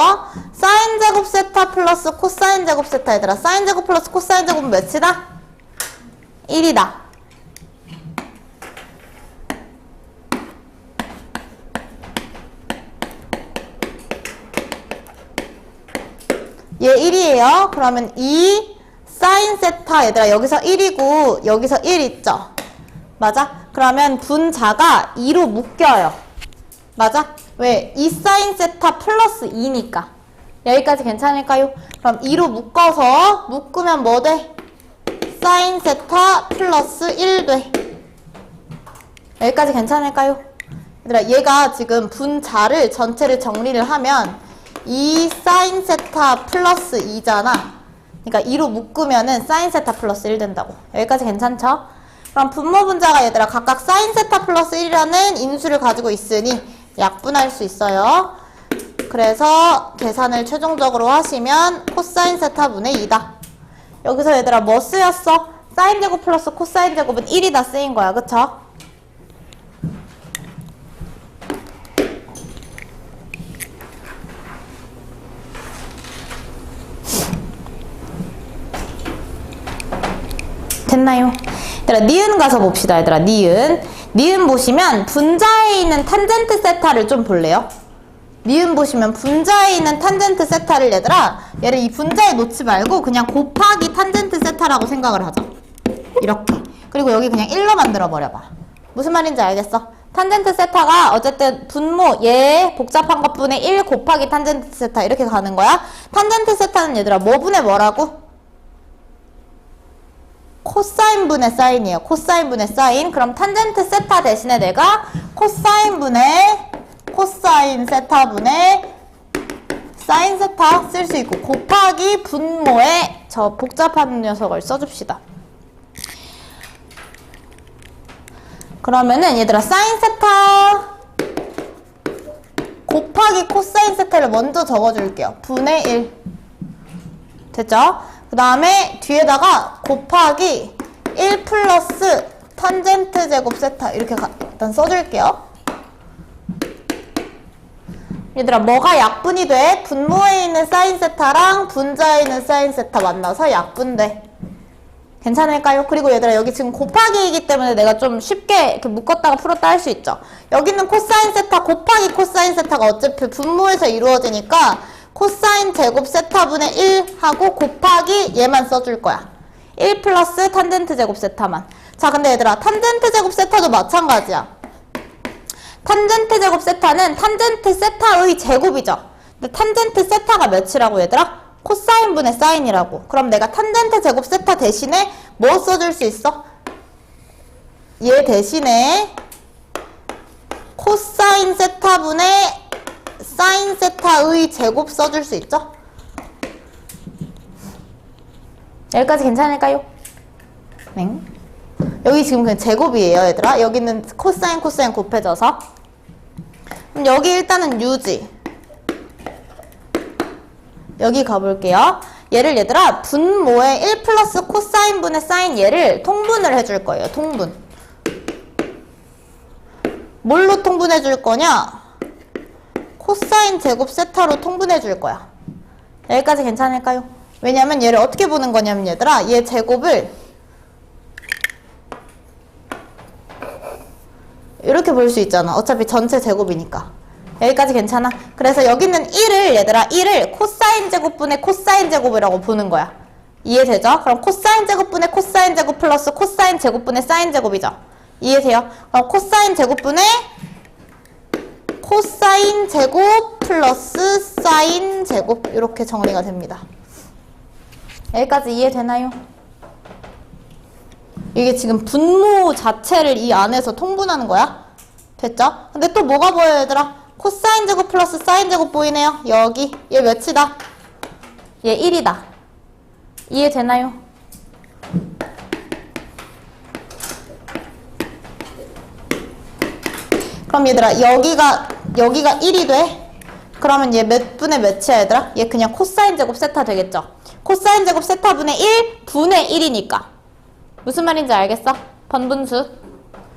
사인 제곱 세타 플러스 코사인 제곱 세타 얘들아. 사인 제곱 플러스 코사인 제곱은 몇이다? 1이다. 얘 1이에요. 그러면 2 사인 세타 얘들아 여기서 1이고 여기서 1 있죠? 맞아? 그러면 분자가 2로 묶여요. 맞아? 왜? 2 사인 세타 플러스 2니까. 여기까지 괜찮을까요? 그럼 2로 묶으면 뭐 돼? 사인 세타 플러스 1 돼. 여기까지 괜찮을까요? 얘들아 얘가 지금 분자를 전체를 정리를 하면 2 사인 세타 플러스 2잖아. 그러니까 2로 묶으면은 사인 세타 플러스 1 된다고. 여기까지 괜찮죠? 그럼 분모 분자가 얘들아 각각 사인 세타 플러스 1이라는 인수를 가지고 있으니 약분할 수 있어요. 그래서 계산을 최종적으로 하시면 코사인 세타분의 2다. 여기서 얘들아 뭐 쓰였어? 사인 제곱 플러스 코사인 제곱은 1이다 쓰인 거야. 그쵸? 됐나요? 얘들아 니은 가서 봅시다. 얘들아 니은 보시면 분자에 있는 탄젠트 세타를 좀 볼래요? 니은 보시면 분자에 있는 탄젠트 세타를 얘들아 얘를 이 분자에 놓지 말고 그냥 곱하기 탄젠트 세타라고 생각을 하자. 이렇게. 그리고 여기 그냥 1로 만들어 버려봐. 무슨 말인지 알겠어? 탄젠트 세타가 어쨌든 분모 얘 복잡한 것분의 1 곱하기 탄젠트 세타 이렇게 가는 거야. 탄젠트 세타는 얘들아 뭐 분의 뭐라고? 코사인 분의 사인이에요. 코사인 분의 사인. 그럼 탄젠트 세타 대신에 내가 코사인 분의 코사인 세타 분의 사인 세타 쓸 수 있고 곱하기 분모에 저 복잡한 녀석을 써줍시다. 그러면은 얘들아 사인 세타 곱하기 코사인 세타를 먼저 적어줄게요. 분의 1 됐죠? 그 다음에 뒤에다가 곱하기 1 플러스 탄젠트 제곱 세타 이렇게 일단 써줄게요. 얘들아 뭐가 약분이 돼? 분모에 있는 사인 세타랑 분자에 있는 사인 세타 만나서 약분돼. 괜찮을까요? 그리고 얘들아 여기 지금 곱하기이기 때문에 내가 좀 쉽게 이렇게 묶었다가 풀었다 할 수 있죠. 여기는 코사인 세타 곱하기 코사인 세타가 어차피 분모에서 이루어지니까 코사인 제곱 세타분의 1 하고 곱하기 얘만 써줄 거야. 1 플러스 탄젠트 제곱 세타만. 자 근데 얘들아 탄젠트 제곱 세타도 마찬가지야. 탄젠트 제곱 세타는 탄젠트 세타의 제곱이죠. 근데 탄젠트 세타가 몇이라고 얘들아? 코사인 분의 사인이라고. 그럼 내가 탄젠트 제곱 세타 대신에 뭐 써줄 수 있어? 얘 대신에 코사인 세타분의 사인 세타의 제곱 써줄 수 있죠? 여기까지 괜찮을까요? 네. 여기 지금 그냥 제곱이에요, 얘들아. 여기는 코사인, 코사인 곱해져서. 그럼 여기 일단은 유지. 여기 가볼게요. 얘를 얘들아, 분모에 1 플러스 코사인 분의 사인 얘를 통분을 해줄 거예요, 통분. 뭘로 통분해 줄 거냐? 코사인 제곱 세타로 통분해 줄 거야. 여기까지 괜찮을까요? 왜냐면 얘를 어떻게 보는 거냐면 얘들아, 얘 제곱을 이렇게 볼 수 있잖아. 어차피 전체 제곱이니까. 여기까지 괜찮아? 그래서 여기는 1을 얘들아 1을 코사인 제곱분의 코사인 제곱이라고 보는 거야. 이해되죠? 그럼 코사인 제곱분의 코사인 제곱 플러스 코사인 제곱분의 사인 제곱이죠. 이해돼요? 그럼 코사인 제곱분의 코사인 제곱 플러스 사인 제곱 이렇게 정리가 됩니다. 여기까지 이해되나요? 이게 지금 분모 자체를 이 안에서 통분하는 거야. 됐죠? 근데 또 뭐가 보여요 얘들아? 코사인 제곱 플러스 사인 제곱 보이네요. 여기 얘 몇이다? 얘 1이다. 이해되나요? 그럼 얘들아 여기가 1이 돼? 그러면 얘 몇 분의 몇이야 얘들아? 얘 그냥 코사인 제곱 세타 되겠죠? 코사인 제곱 세타분의 1 분의 1이니까 무슨 말인지 알겠어? 번분수.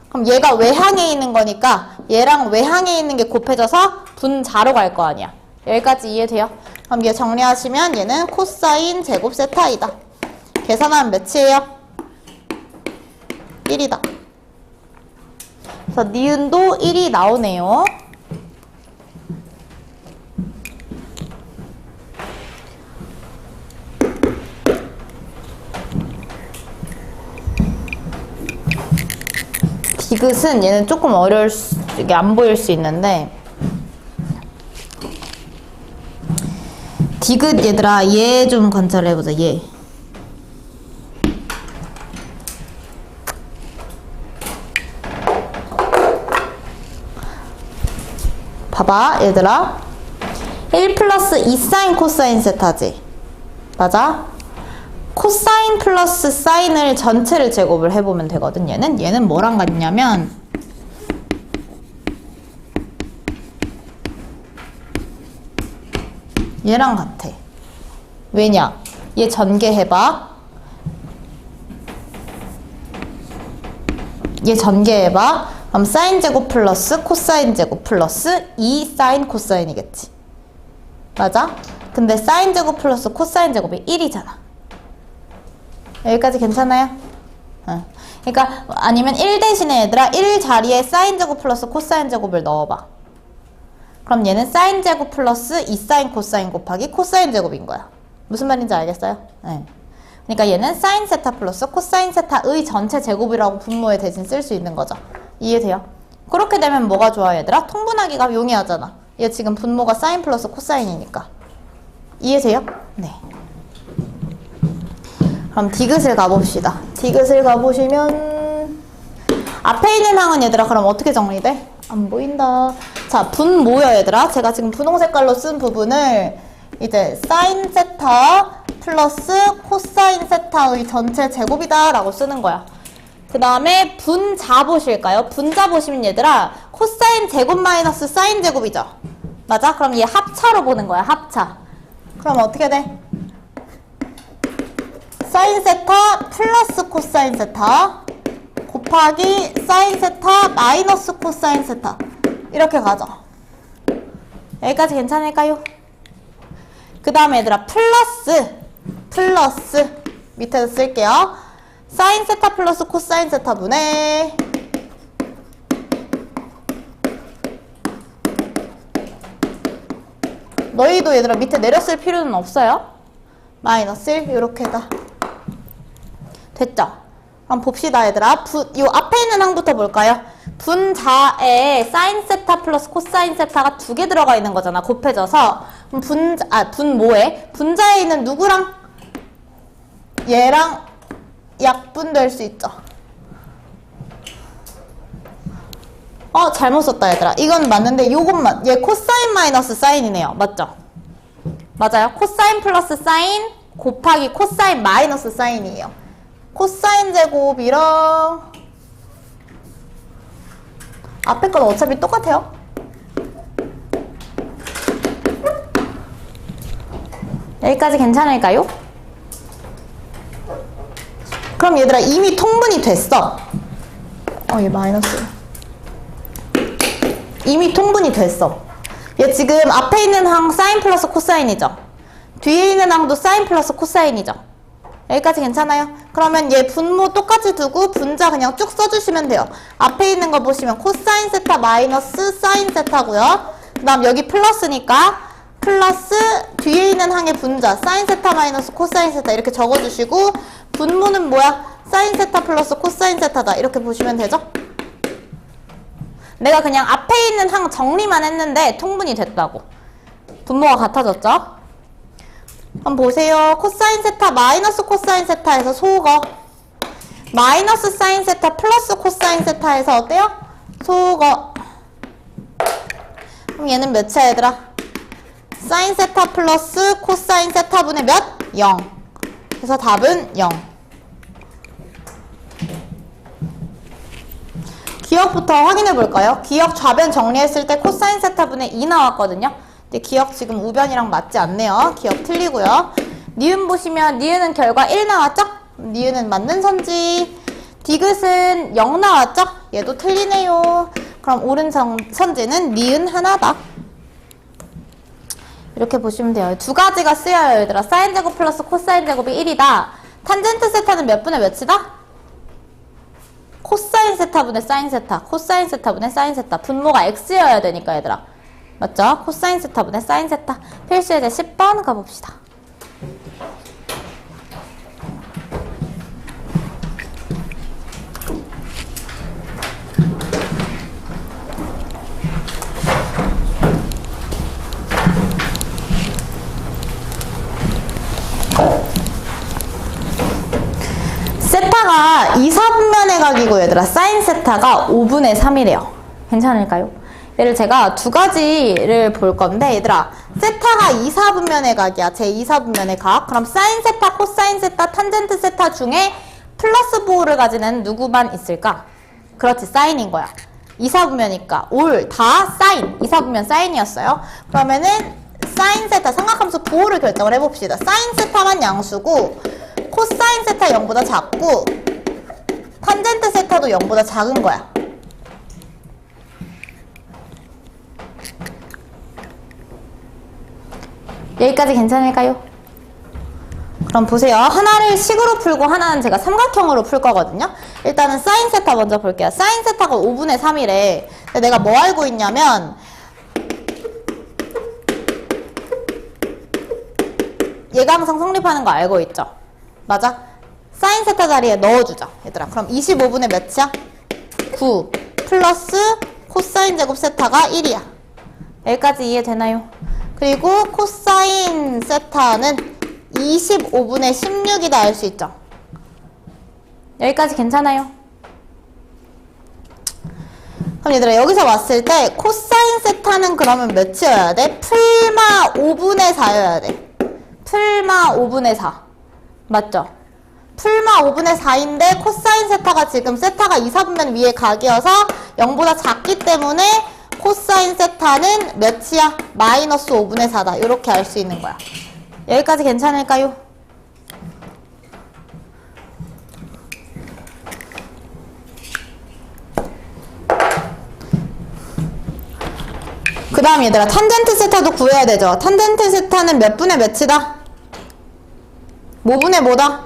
그럼 얘가 외항에 있는 거니까 얘랑 외항에 있는 게 곱해져서 분자로 갈 거 아니야. 여기까지 이해돼요? 그럼 얘 정리하시면 얘는 코사인 제곱 세타이다. 계산하면 몇이에요? 1이다. 그래서 니은도 1이 나오네요. 디귿은 얘는 조금 이게 안 보일 수 있는데, 디귿 얘들아, 얘 좀 관찰해보자, 얘. 봐봐, 얘들아. 1 플러스 2 사인 코사인 세타지. 맞아? 코사인 플러스 사인을 전체를 제곱을 해보면 되거든, 얘는 뭐랑 같냐면, 얘랑 같아. 왜냐? 얘 전개해봐. 얘 전개해봐. 그럼 사인 제곱 플러스 코사인 제곱 플러스 2 사인 코사인이겠지. 맞아? 근데 사인 제곱 플러스 코사인 제곱이 1이잖아. 여기까지 괜찮아요? 그러니까 아니면 1 대신에 얘들아 1 자리에 사인 제곱 플러스 코사인 제곱을 넣어봐. 그럼 얘는 사인 제곱 플러스 2 사인 코사인 곱하기 코사인 제곱인 거야. 무슨 말인지 알겠어요? 네. 그러니까 얘는 사인 세타 플러스 코사인 세타의 전체 제곱이라고 분모에 대신 쓸 수 있는 거죠. 이해돼요? 그렇게 되면 뭐가 좋아 얘들아? 통분하기가 용이하잖아. 얘 지금 분모가 사인 플러스 코사인이니까. 이해돼요? 네. 그럼 디귿을 가봅시다. 디귿을 가보시면 앞에 있는 항은 얘들아 그럼 어떻게 정리돼? 안 보인다. 자, 분모요 얘들아. 제가 지금 분홍 색깔로 쓴 부분을 이제 사인 세타 플러스 코사인 세타의 전체 제곱이다 라고 쓰는 거야. 그 다음에 분자 보실까요? 분자 보시면 얘들아 코사인 제곱 마이너스 사인 제곱이죠. 맞아? 그럼 얘 합차로 보는 거야. 합차. 그럼 어떻게 돼? 사인 세타 플러스 코사인 세타 곱하기 사인 세타 마이너스 코사인 세타 이렇게 가죠. 여기까지 괜찮을까요? 그 다음에 얘들아 플러스 밑에서 쓸게요. 사인 세타 플러스 코사인 세타 분의 너희도 얘들아 밑에 내렸을 필요는 없어요. 마이너스 1 이렇게다. 됐죠? 그럼 봅시다 얘들아. 요 앞에 있는 항부터 볼까요? 분자에 사인 세타 플러스 코사인 세타가 2개 들어가 있는 거잖아. 곱해져서. 그럼 분모에 분자에 있는 누구랑 얘랑 약분될 수 있죠. 잘못 썼다 얘들아. 이건 맞는데 요것만 얘 코사인 마이너스 사인이네요. 맞죠? 맞아요. 코사인 플러스 사인 곱하기 코사인 마이너스 사인이에요. 코사인 제곱이랑 앞에 건 어차피 똑같아요. 여기까지 괜찮을까요? 그럼 얘들아 이미 통분이 됐어. 얘 마이너스. 이미 통분이 됐어. 얘 지금 앞에 있는 항 사인 플러스 코사인이죠. 뒤에 있는 항도 사인 플러스 코사인이죠. 여기까지 괜찮아요? 그러면 얘 분모 똑같이 두고 분자 그냥 쭉 써주시면 돼요. 앞에 있는 거 보시면 코사인 세타 마이너스 사인 세타고요. 그 다음 여기 플러스니까 플러스 뒤에 있는 항의 분자 사인 세타 마이너스 코사인 세타 이렇게 적어주시고 분모는 뭐야? 사인 세타 플러스 코사인 세타다 이렇게 보시면 되죠? 내가 그냥 앞에 있는 항 정리만 했는데 통분이 됐다고. 분모가 같아졌죠? 한번 보세요. 코사인 세타 마이너스 코사인 세타에서 소거. 마이너스 사인 세타 플러스 코사인 세타에서 어때요? 소거. 그럼 얘는 몇이야 얘들아? 사인 세타 플러스 코사인 세타분의 몇? 0. 그래서 답은 0. 기억부터 확인해 볼까요? 기억 좌변 정리했을 때 코사인 세타분의 2 나왔거든요. 근데 기억 지금 우변이랑 맞지 않네요. 기억 틀리고요. 니은 보시면 니은은 결과 1 나왔죠? 니은은 맞는 선지. 디귿은 0 나왔죠? 얘도 틀리네요. 그럼 옳은 선지는 니은 하나다. 이렇게 보시면 돼요. 두 가지가 쓰여요 얘들아. 사인 제곱 플러스 코사인 제곱이 1이다. 탄젠트 세타는 몇 분의 몇이다? 코사인 세타분의 사인 세타. 코사인 세타분의 사인 세타. 분모가 x여야 되니까 얘들아. 맞죠? 코사인 세타분의 사인 세타. 필수예제 10번 가봅시다. 2, 4분면의 각이고 얘들아 사인 세타가 5분의 3이래요. 괜찮을까요? 얘를 제가 두 가지를 볼 건데 얘들아 세타가 2, 4분면의 각이야. 제 2, 4분면의 각. 그럼 사인 세타, 코사인 세타, 탄젠트 세타 중에 플러스 보호를 가지는 누구만 있을까? 그렇지, 사인인 거야. 2, 4분면이니까 올 다 사인. 2, 4분면 사인이었어요. 그러면은 사인 세타 삼각함수 보호를 결정을 해봅시다. 사인 세타만 양수고 코사인 세타 0보다 작고 탄젠트 세타도 0보다 작은 거야. 여기까지 괜찮을까요? 그럼 보세요. 하나를 식으로 풀고 하나는 제가 삼각형으로 풀 거거든요. 일단은 사인 세타 먼저 볼게요. 사인 세타가 5분의 3이래. 근데 내가 뭐 알고 있냐면 예강성 성립하는 거 알고 있죠? 맞아? 사인 세타 자리에 넣어주자. 얘들아. 그럼 25분의 몇이야? 9 플러스 코사인 제곱 세타가 1이야. 여기까지 이해되나요? 그리고 코사인 세타는 25분의 16이다 알 수 있죠? 여기까지 괜찮아요? 그럼 얘들아 여기서 왔을 때 코사인 세타는 그러면 몇이어야 돼? 풀마 5분의 4여야 돼. 풀마 5분의 4 맞죠? 풀마 5분의 4인데 코사인 세타가 지금 세타가 2, 4분면 위에 각이어서 0보다 작기 때문에 코사인 세타는 몇이야? 마이너스 5분의 4다. 이렇게 알 수 있는 거야. 여기까지 괜찮을까요? 그 다음 얘들아 탄젠트 세타도 구해야 되죠. 탄젠트 세타는 몇 분의 몇이다? 뭐 분의 뭐다?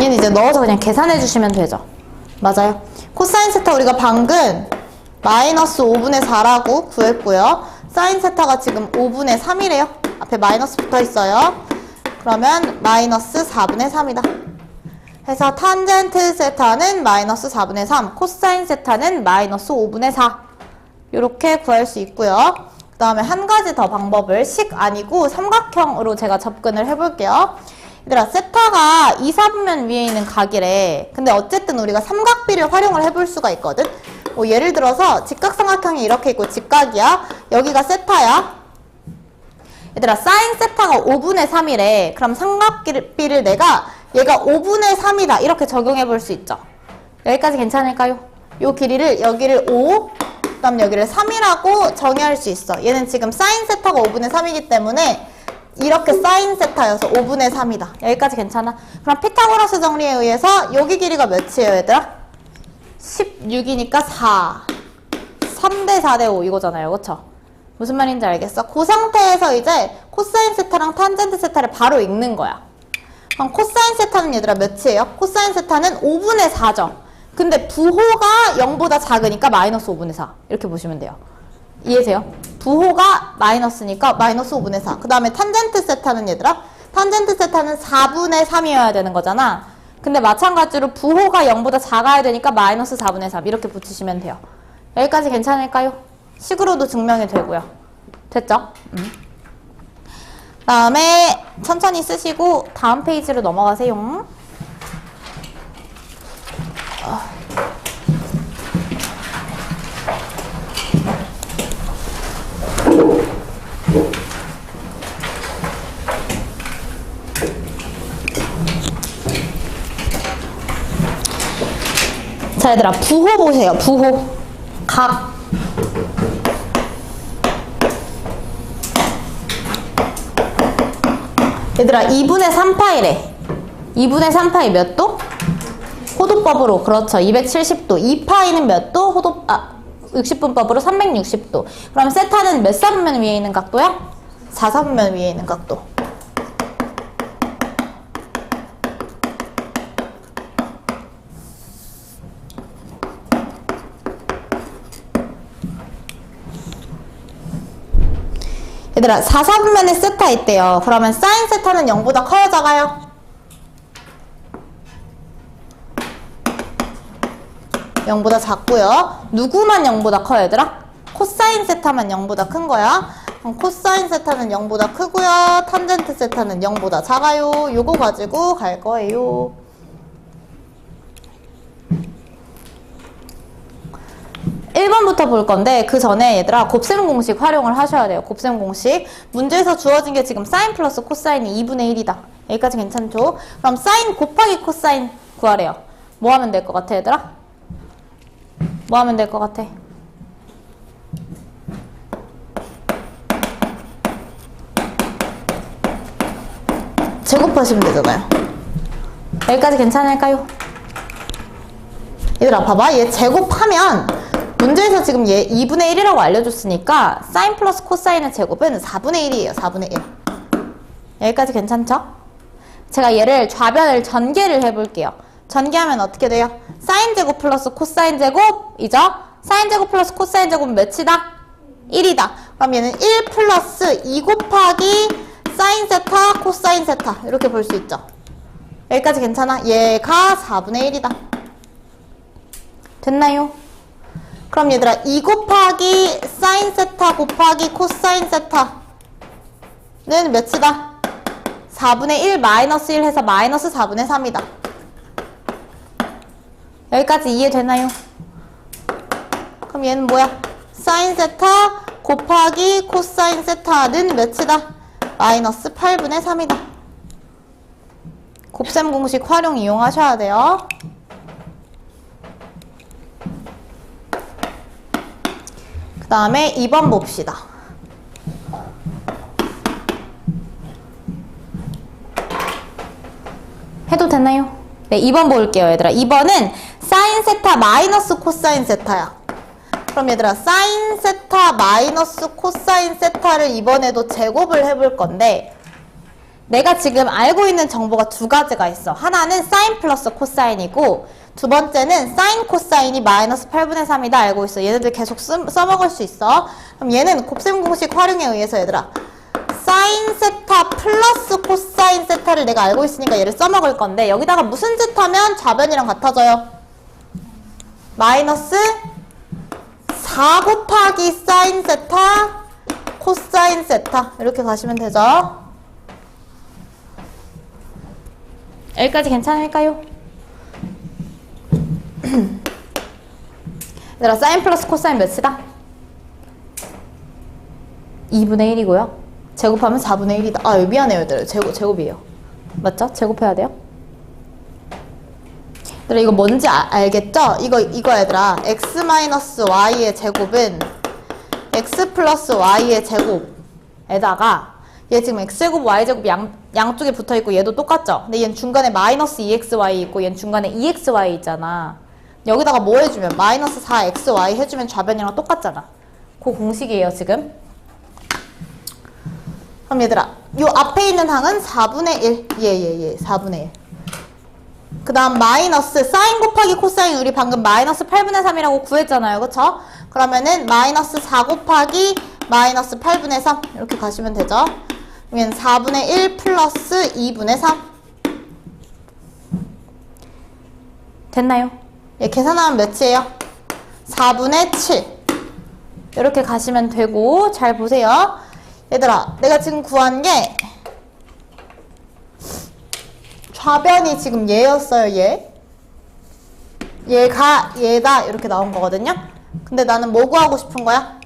얘는 이제 넣어서 그냥 계산해 주시면 되죠. 맞아요. 코사인 세타 우리가 방금 마이너스 5분의 4라고 구했고요. 사인 세타가 지금 5분의 3이래요. 앞에 마이너스 붙어 있어요. 그러면 마이너스 4분의 3이다. 해서 탄젠트 세타는 마이너스 4분의 3, 코사인 세타는 마이너스 5분의 4. 이렇게 구할 수 있고요. 그 다음에 한 가지 더 방법을 식 아니고 삼각형으로 제가 접근을 해볼게요. 얘들아 세타가 2, 4분면 위에 있는 각이래. 근데 어쨌든 우리가 삼각비를 활용을 해볼 수가 있거든. 뭐 예를 들어서 직각삼각형이 이렇게 있고 직각이야. 여기가 세타야. 얘들아 사인 세타가 5분의 3이래. 그럼 삼각비를 내가 얘가 5분의 3이다 이렇게 적용해 볼 수 있죠. 여기까지 괜찮을까요? 요 길이를 여기를 5, 그 다음 여기를 3이라고 정의할 수 있어. 얘는 지금 사인 세타가 5분의 3이기 때문에 이렇게 사인 세타여서 5분의 3이다. 여기까지 괜찮아? 그럼 피타고라스 정리에 의해서 여기 길이가 몇이에요 얘들아? 16이니까 4 3대 4대 5 이거잖아요. 그쵸? 무슨 말인지 알겠어? 그 상태에서 이제 코사인 세타랑 탄젠트 세타를 바로 읽는 거야. 그럼 코사인 세타는 얘들아 몇이에요? 코사인 세타는 5분의 4죠. 근데 부호가 0보다 작으니까 마이너스 5분의 4 이렇게 보시면 돼요. 이해돼요? 부호가 마이너스니까 마이너스 5분의 4. 그 다음에 탄젠트 세타는 얘들아 탄젠트 세타는 4분의 3이어야 되는 거잖아. 근데 마찬가지로 부호가 0보다 작아야 되니까 마이너스 4분의 3 이렇게 붙이시면 돼요. 여기까지 괜찮을까요? 식으로도 증명이 되고요. 됐죠? 다음에 천천히 쓰시고 다음 페이지로 넘어가세요. 자 얘들아 부호 보세요. 부호 각 얘들아 2분의 3파이래. 2분의 3파이 몇 도? 호도법으로 그렇죠. 270도. 2파이는 몇 도? 60분법으로 360도. 그럼 세타는 몇 사분면 위에 있는 각도야? 4사분면 위에 있는 각도. 얘들아 4사분면에 세타 있대요. 그러면 사인 세타는 0보다 커요 작아요? (0보다) 작고요. 누구만 0보다 커요 얘들아? 코사인 세타만 0보다 큰 거야. 그럼 코사인 세타는 0보다 크고요. 탄젠트 세타는 0보다 작아요. 요거 가지고 갈 거예요. (1번부터) 볼 건데 그 전에 얘들아 곱셈 공식 활용을 하셔야 돼요. 곱셈 공식. 문제에서 주어진 게 지금 사인 플러스 코사인이 2분의 1이다. 여기까지 괜찮죠? 그럼 사인 곱하기 코사인 구하래요. 뭐 하면 될 것 같아 얘들아? 뭐 하면 될 것 같아? 제곱하시면 되잖아요. 여기까지 괜찮을까요? 얘들아 봐봐. 얘 제곱하면 문제에서 지금 얘 2분의 1이라고 알려줬으니까 사인 플러스 코사인의 제곱은 4분의 1이에요. 4분의 1. 여기까지 괜찮죠? 제가 얘를 좌변을 전개를 해볼게요. 전개하면 어떻게 돼요? 사인 제곱 플러스 코사인 제곱이죠? 사인 제곱 플러스 코사인 제곱은 몇이다? 1이다. 그럼 얘는 1 플러스 2 곱하기 사인 세타 코사인 세타 이렇게 볼 수 있죠. 여기까지 괜찮아? 얘가 4분의 1이다. 됐나요? 그럼 얘들아 2 곱하기 사인 세타 곱하기 코사인 세타는 몇이다? 4분의 1 마이너스 1 해서 마이너스 4분의 3이다. 여기까지 이해되나요? 그럼 얘는 뭐야? 사인 세타 곱하기 코사인 세타는 몇이다? 마이너스 8분의 3이다. 곱셈 공식 활용 이용하셔야 돼요. 그 다음에 2번 봅시다. 해도 되나요? 네, 2번 볼게요, 얘들아. 2번은 사인 세타 마이너스 코사인 세타야. 그럼 얘들아, 사인 세타 마이너스 코사인 세타를 이번에도 제곱을 해볼 건데 내가 지금 알고 있는 정보가 두 가지가 있어. 하나는 사인 플러스 코사인이고 두 번째는 사인 코사인이 마이너스 8분의 3이다 알고 있어. 얘네들 계속 써먹을 수 있어. 그럼 얘는 곱셈 공식 활용에 의해서 얘들아 사인 세타 플러스 코사인 세타를 내가 알고 있으니까 얘를 써먹을 건데 여기다가 무슨 짓 하면 좌변이랑 같아져요? 마이너스 4 곱하기 사인 세타 코사인 세타 이렇게 가시면 되죠. 여기까지 괜찮을까요? 얘들아 사인 플러스 코사인 몇이다? 2분의 1이고요. 제곱하면 4분의 1이다. 아 미안해요 얘들아. 제곱이에요. 맞죠? 제곱해야 돼요. 얘들아 이거 뭔지 알겠죠? 이거 얘들아 x-y의 제곱은 x 플러스 y의 제곱에다가 얘 지금 x제곱 y제곱 양쪽에 붙어있고 얘도 똑같죠? 근데 얘는 중간에 마이너스 2xy 있고 얘는 중간에 2xy 있잖아. 여기다가 뭐 해주면 마이너스 4xy 해주면 좌변이랑 똑같잖아. 그 공식이에요 지금. 그럼 얘들아 요 앞에 있는 항은 4분의 1 예 4분의 1 그 다음 마이너스 사인 곱하기 코사인 우리 방금 마이너스 8분의 3이라고 구했잖아요 그쵸? 그러면은 마이너스 4 곱하기 마이너스 8분의 3 이렇게 가시면 되죠. 그러면 4분의 1 플러스 2분의 3 됐나요? 예, 계산하면 몇이에요? 4분의 7 이렇게 가시면 되고 잘 보세요. 얘들아 내가 지금 구한 게 좌변이 지금 얘였어요. 얘가 얘다 이렇게 나온 거거든요. 근데 나는 뭐 구하고 싶은 거야?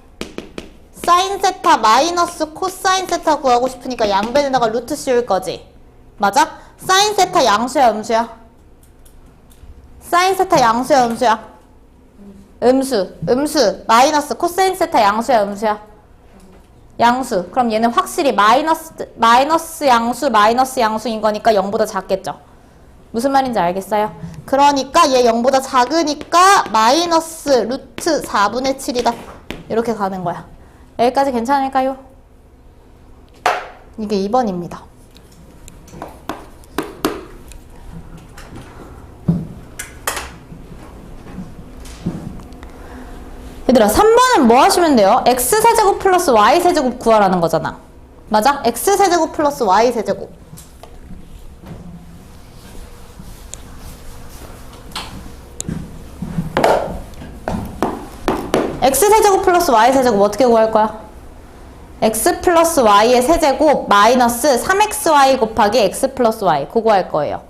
사인 세타 마이너스 코사인 세타 구하고 싶으니까 양변에다가 루트 씌울 거지. 맞아? 사인 세타 양수야 음수야? 사인 세타 양수야 음수야? 음수 마이너스 코사인 세타 양수야 음수야? 양수. 그럼 얘는 확실히 마이너스 양수인 거니까 0보다 작겠죠. 무슨 말인지 알겠어요? 그러니까 얘 0보다 작으니까 마이너스 루트 4분의 7이다. 이렇게 가는 거야. 여기까지 괜찮을까요? 이게 2번입니다. 얘들아 3번은 뭐 하시면 돼요? x세제곱 플러스 y세제곱 구하라는 거잖아. 맞아? x세제곱 플러스 y세제곱. x세제곱 플러스 y세제곱 어떻게 구할 거야? x 플러스 y의 세제곱 마이너스 3xy 곱하기 x 플러스 y 그거 할 거예요.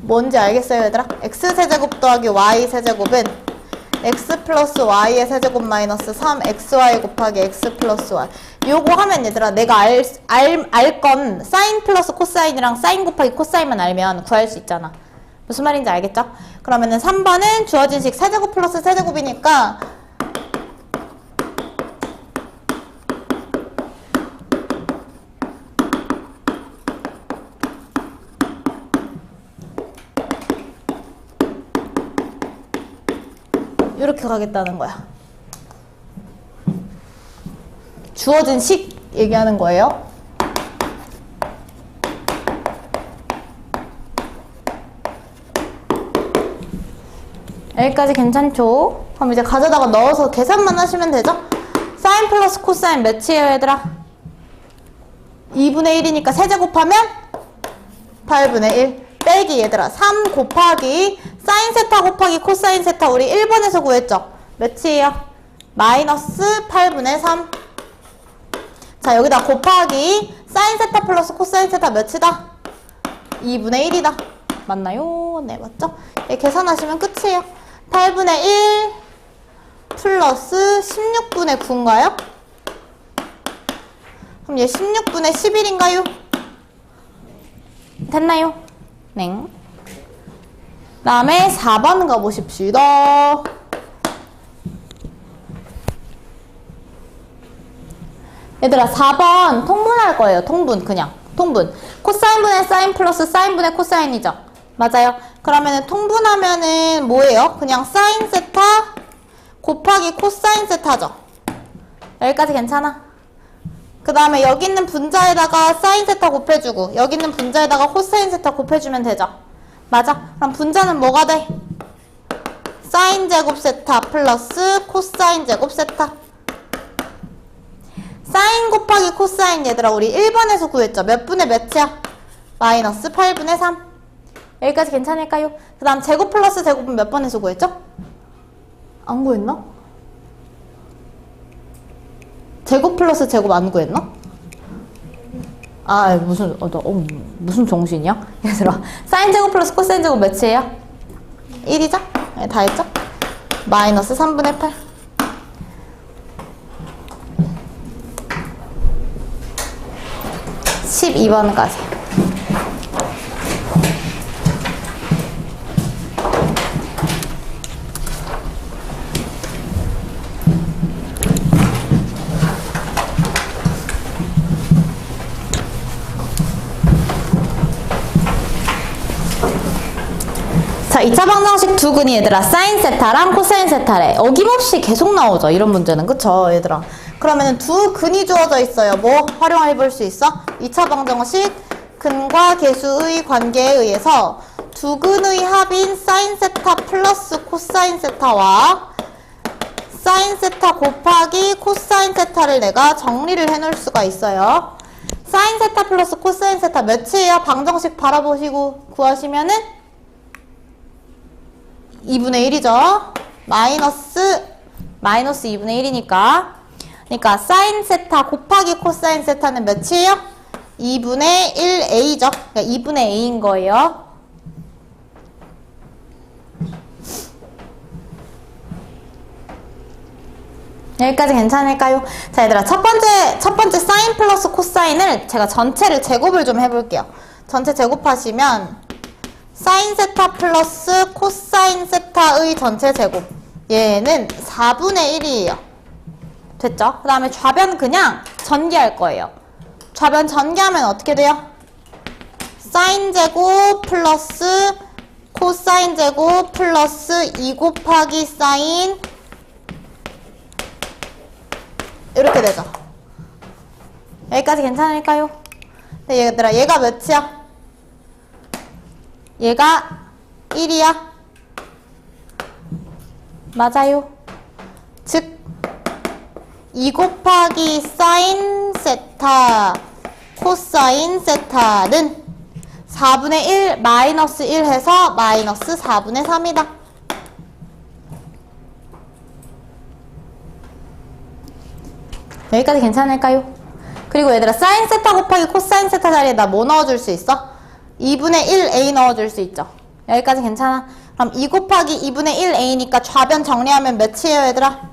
뭔지 알겠어요 얘들아? x세제곱 더하기 y세제곱은 x 플러스 y의 세제곱 마이너스 3xy 곱하기 x 플러스 y. 요거 하면 얘들아 내가 알 건 사인 플러스 코사인이랑 사인 곱하기 코사인만 알면 구할 수 있잖아. 무슨 말인지 알겠죠? 그러면은 3번은 주어진 식 세제곱 플러스 세제곱이니까 이렇게 가겠다는 거야. 주어진 식 얘기하는 거예요. 여기까지 괜찮죠? 그럼 이제 가져다가 넣어서 계산만 하시면 되죠? 사인 플러스 코사인 몇이에요 얘들아? 2분의 1이니까 세제곱하면 8분의 1 빼기 얘들아 3 곱하기 사인 세타 곱하기 코사인 세타 우리 1번에서 구했죠? 몇이에요? 마이너스 8분의 3. 자 여기다 곱하기 사인 세타 플러스 코사인 세타 몇이다? 2분의 1이다. 맞나요? 네 맞죠? 예, 계산하시면 끝이에요. 8분의 1 플러스 16분의 9인가요? 그럼 얘 16분의 11인가요? 됐나요? 네. 그 다음에 4번 가보십시다. 얘들아 4번 통분할 거예요. 통분 그냥 통분. 코사인분의 사인 플러스 사인분의 코사인이죠. 맞아요. 그러면은 통분하면은 뭐예요? 그냥 사인 세타 곱하기 코사인 세타죠. 여기까지 괜찮아? 그 다음에 여기 있는 분자에다가 사인 세타 곱해주고 여기 있는 분자에다가 코사인 세타 곱해주면 되죠. 맞아? 그럼 분자는 뭐가 돼? 사인 제곱 세타 플러스 코사인 제곱 세타. 사인 곱하기 코사인 얘들아 우리 1번에서 구했죠. 몇 분의 몇이야? 마이너스 8분의 3. 여기까지 괜찮을까요? 그 다음 제곱 플러스 제곱은 몇 번에서 구했죠? 안 구했나? 제곱 플러스 제곱 안 구했나? 아 무슨 정신이야? 얘들아 사인 제곱 플러스 코사인 제곱 몇이에요? 1이죠? 네, 다 했죠? 마이너스 3분의 8. (12번) 가세요. 자, 2차 방정식 두 근이 얘들아 사인 세타랑 코사인 세타래. 어김없이 계속 나오죠. 이런 문제는. 그쵸 얘들아? 그러면은 두 근이 주어져 있어요. 뭐 활용해 볼 수 있어? 2차 방정식 근과 계수의 관계에 의해서 두 근의 합인 사인 세타 플러스 코사인 세타와 사인 세타 곱하기 코사인 세타를 내가 정리를 해 놓을 수가 있어요. 사인 세타 플러스 코사인 세타 몇이에요? 방정식 바라보시고 구하시면은 2분의 1이죠. 마이너스 2분의 1이니까. 그러니까 사인 세타 곱하기 코사인 세타는 몇이에요? 2분의 1a죠. 그러니까 2분의 a인 거예요. 여기까지 괜찮을까요? 자, 얘들아, 첫 번째 사인 플러스 코사인을 제가 전체를 제곱을 좀 해볼게요. 전체 제곱하시면 사인 세타 플러스 코사인 세타의 전체 제곱. 얘는 4분의 1이에요. 됐죠? 그 다음에 좌변 그냥 전개할 거예요. 좌변 전개하면 어떻게 돼요? 사인 제곱 플러스 코사인 제곱 플러스 2 곱하기 사인 이렇게 되죠. 여기까지 괜찮을까요? 네, 얘들아, 얘가 몇이야? 얘가 1이야. 맞아요. 즉 2 곱하기 사인 세타 코사인 세타는 4분의 1 마이너스 1 해서 마이너스 4분의 3이다. 여기까지 괜찮을까요? 그리고 얘들아 사인 세타 곱하기 코사인 세타 자리에 나 뭐 넣어줄 수 있어? 2분의 1a 넣어줄 수 있죠. 여기까지 괜찮아? 그럼 2 곱하기 2분의 1a니까 좌변 정리하면 몇이에요 얘들아?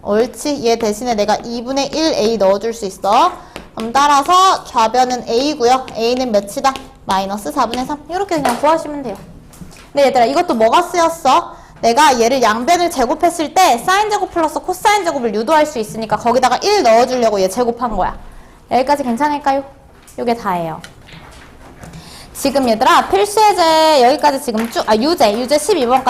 옳지. 얘 대신에 내가 2분의 1a 넣어줄 수 있어. 그럼 따라서 좌변은 a고요. a는 몇이다? 마이너스 4분의 3. 이렇게 그냥 구하시면 돼요. 근데 얘들아 이것도 뭐가 쓰였어? 내가 얘를 양변을 제곱했을 때 사인 제곱 플러스 코사인 제곱을 유도할 수 있으니까 거기다가 1 넣어주려고 얘 제곱한 거야. 여기까지 괜찮을까요? 요게 다예요. 지금 얘들아 필수예제 여기까지 지금 쭉 유제 12번까지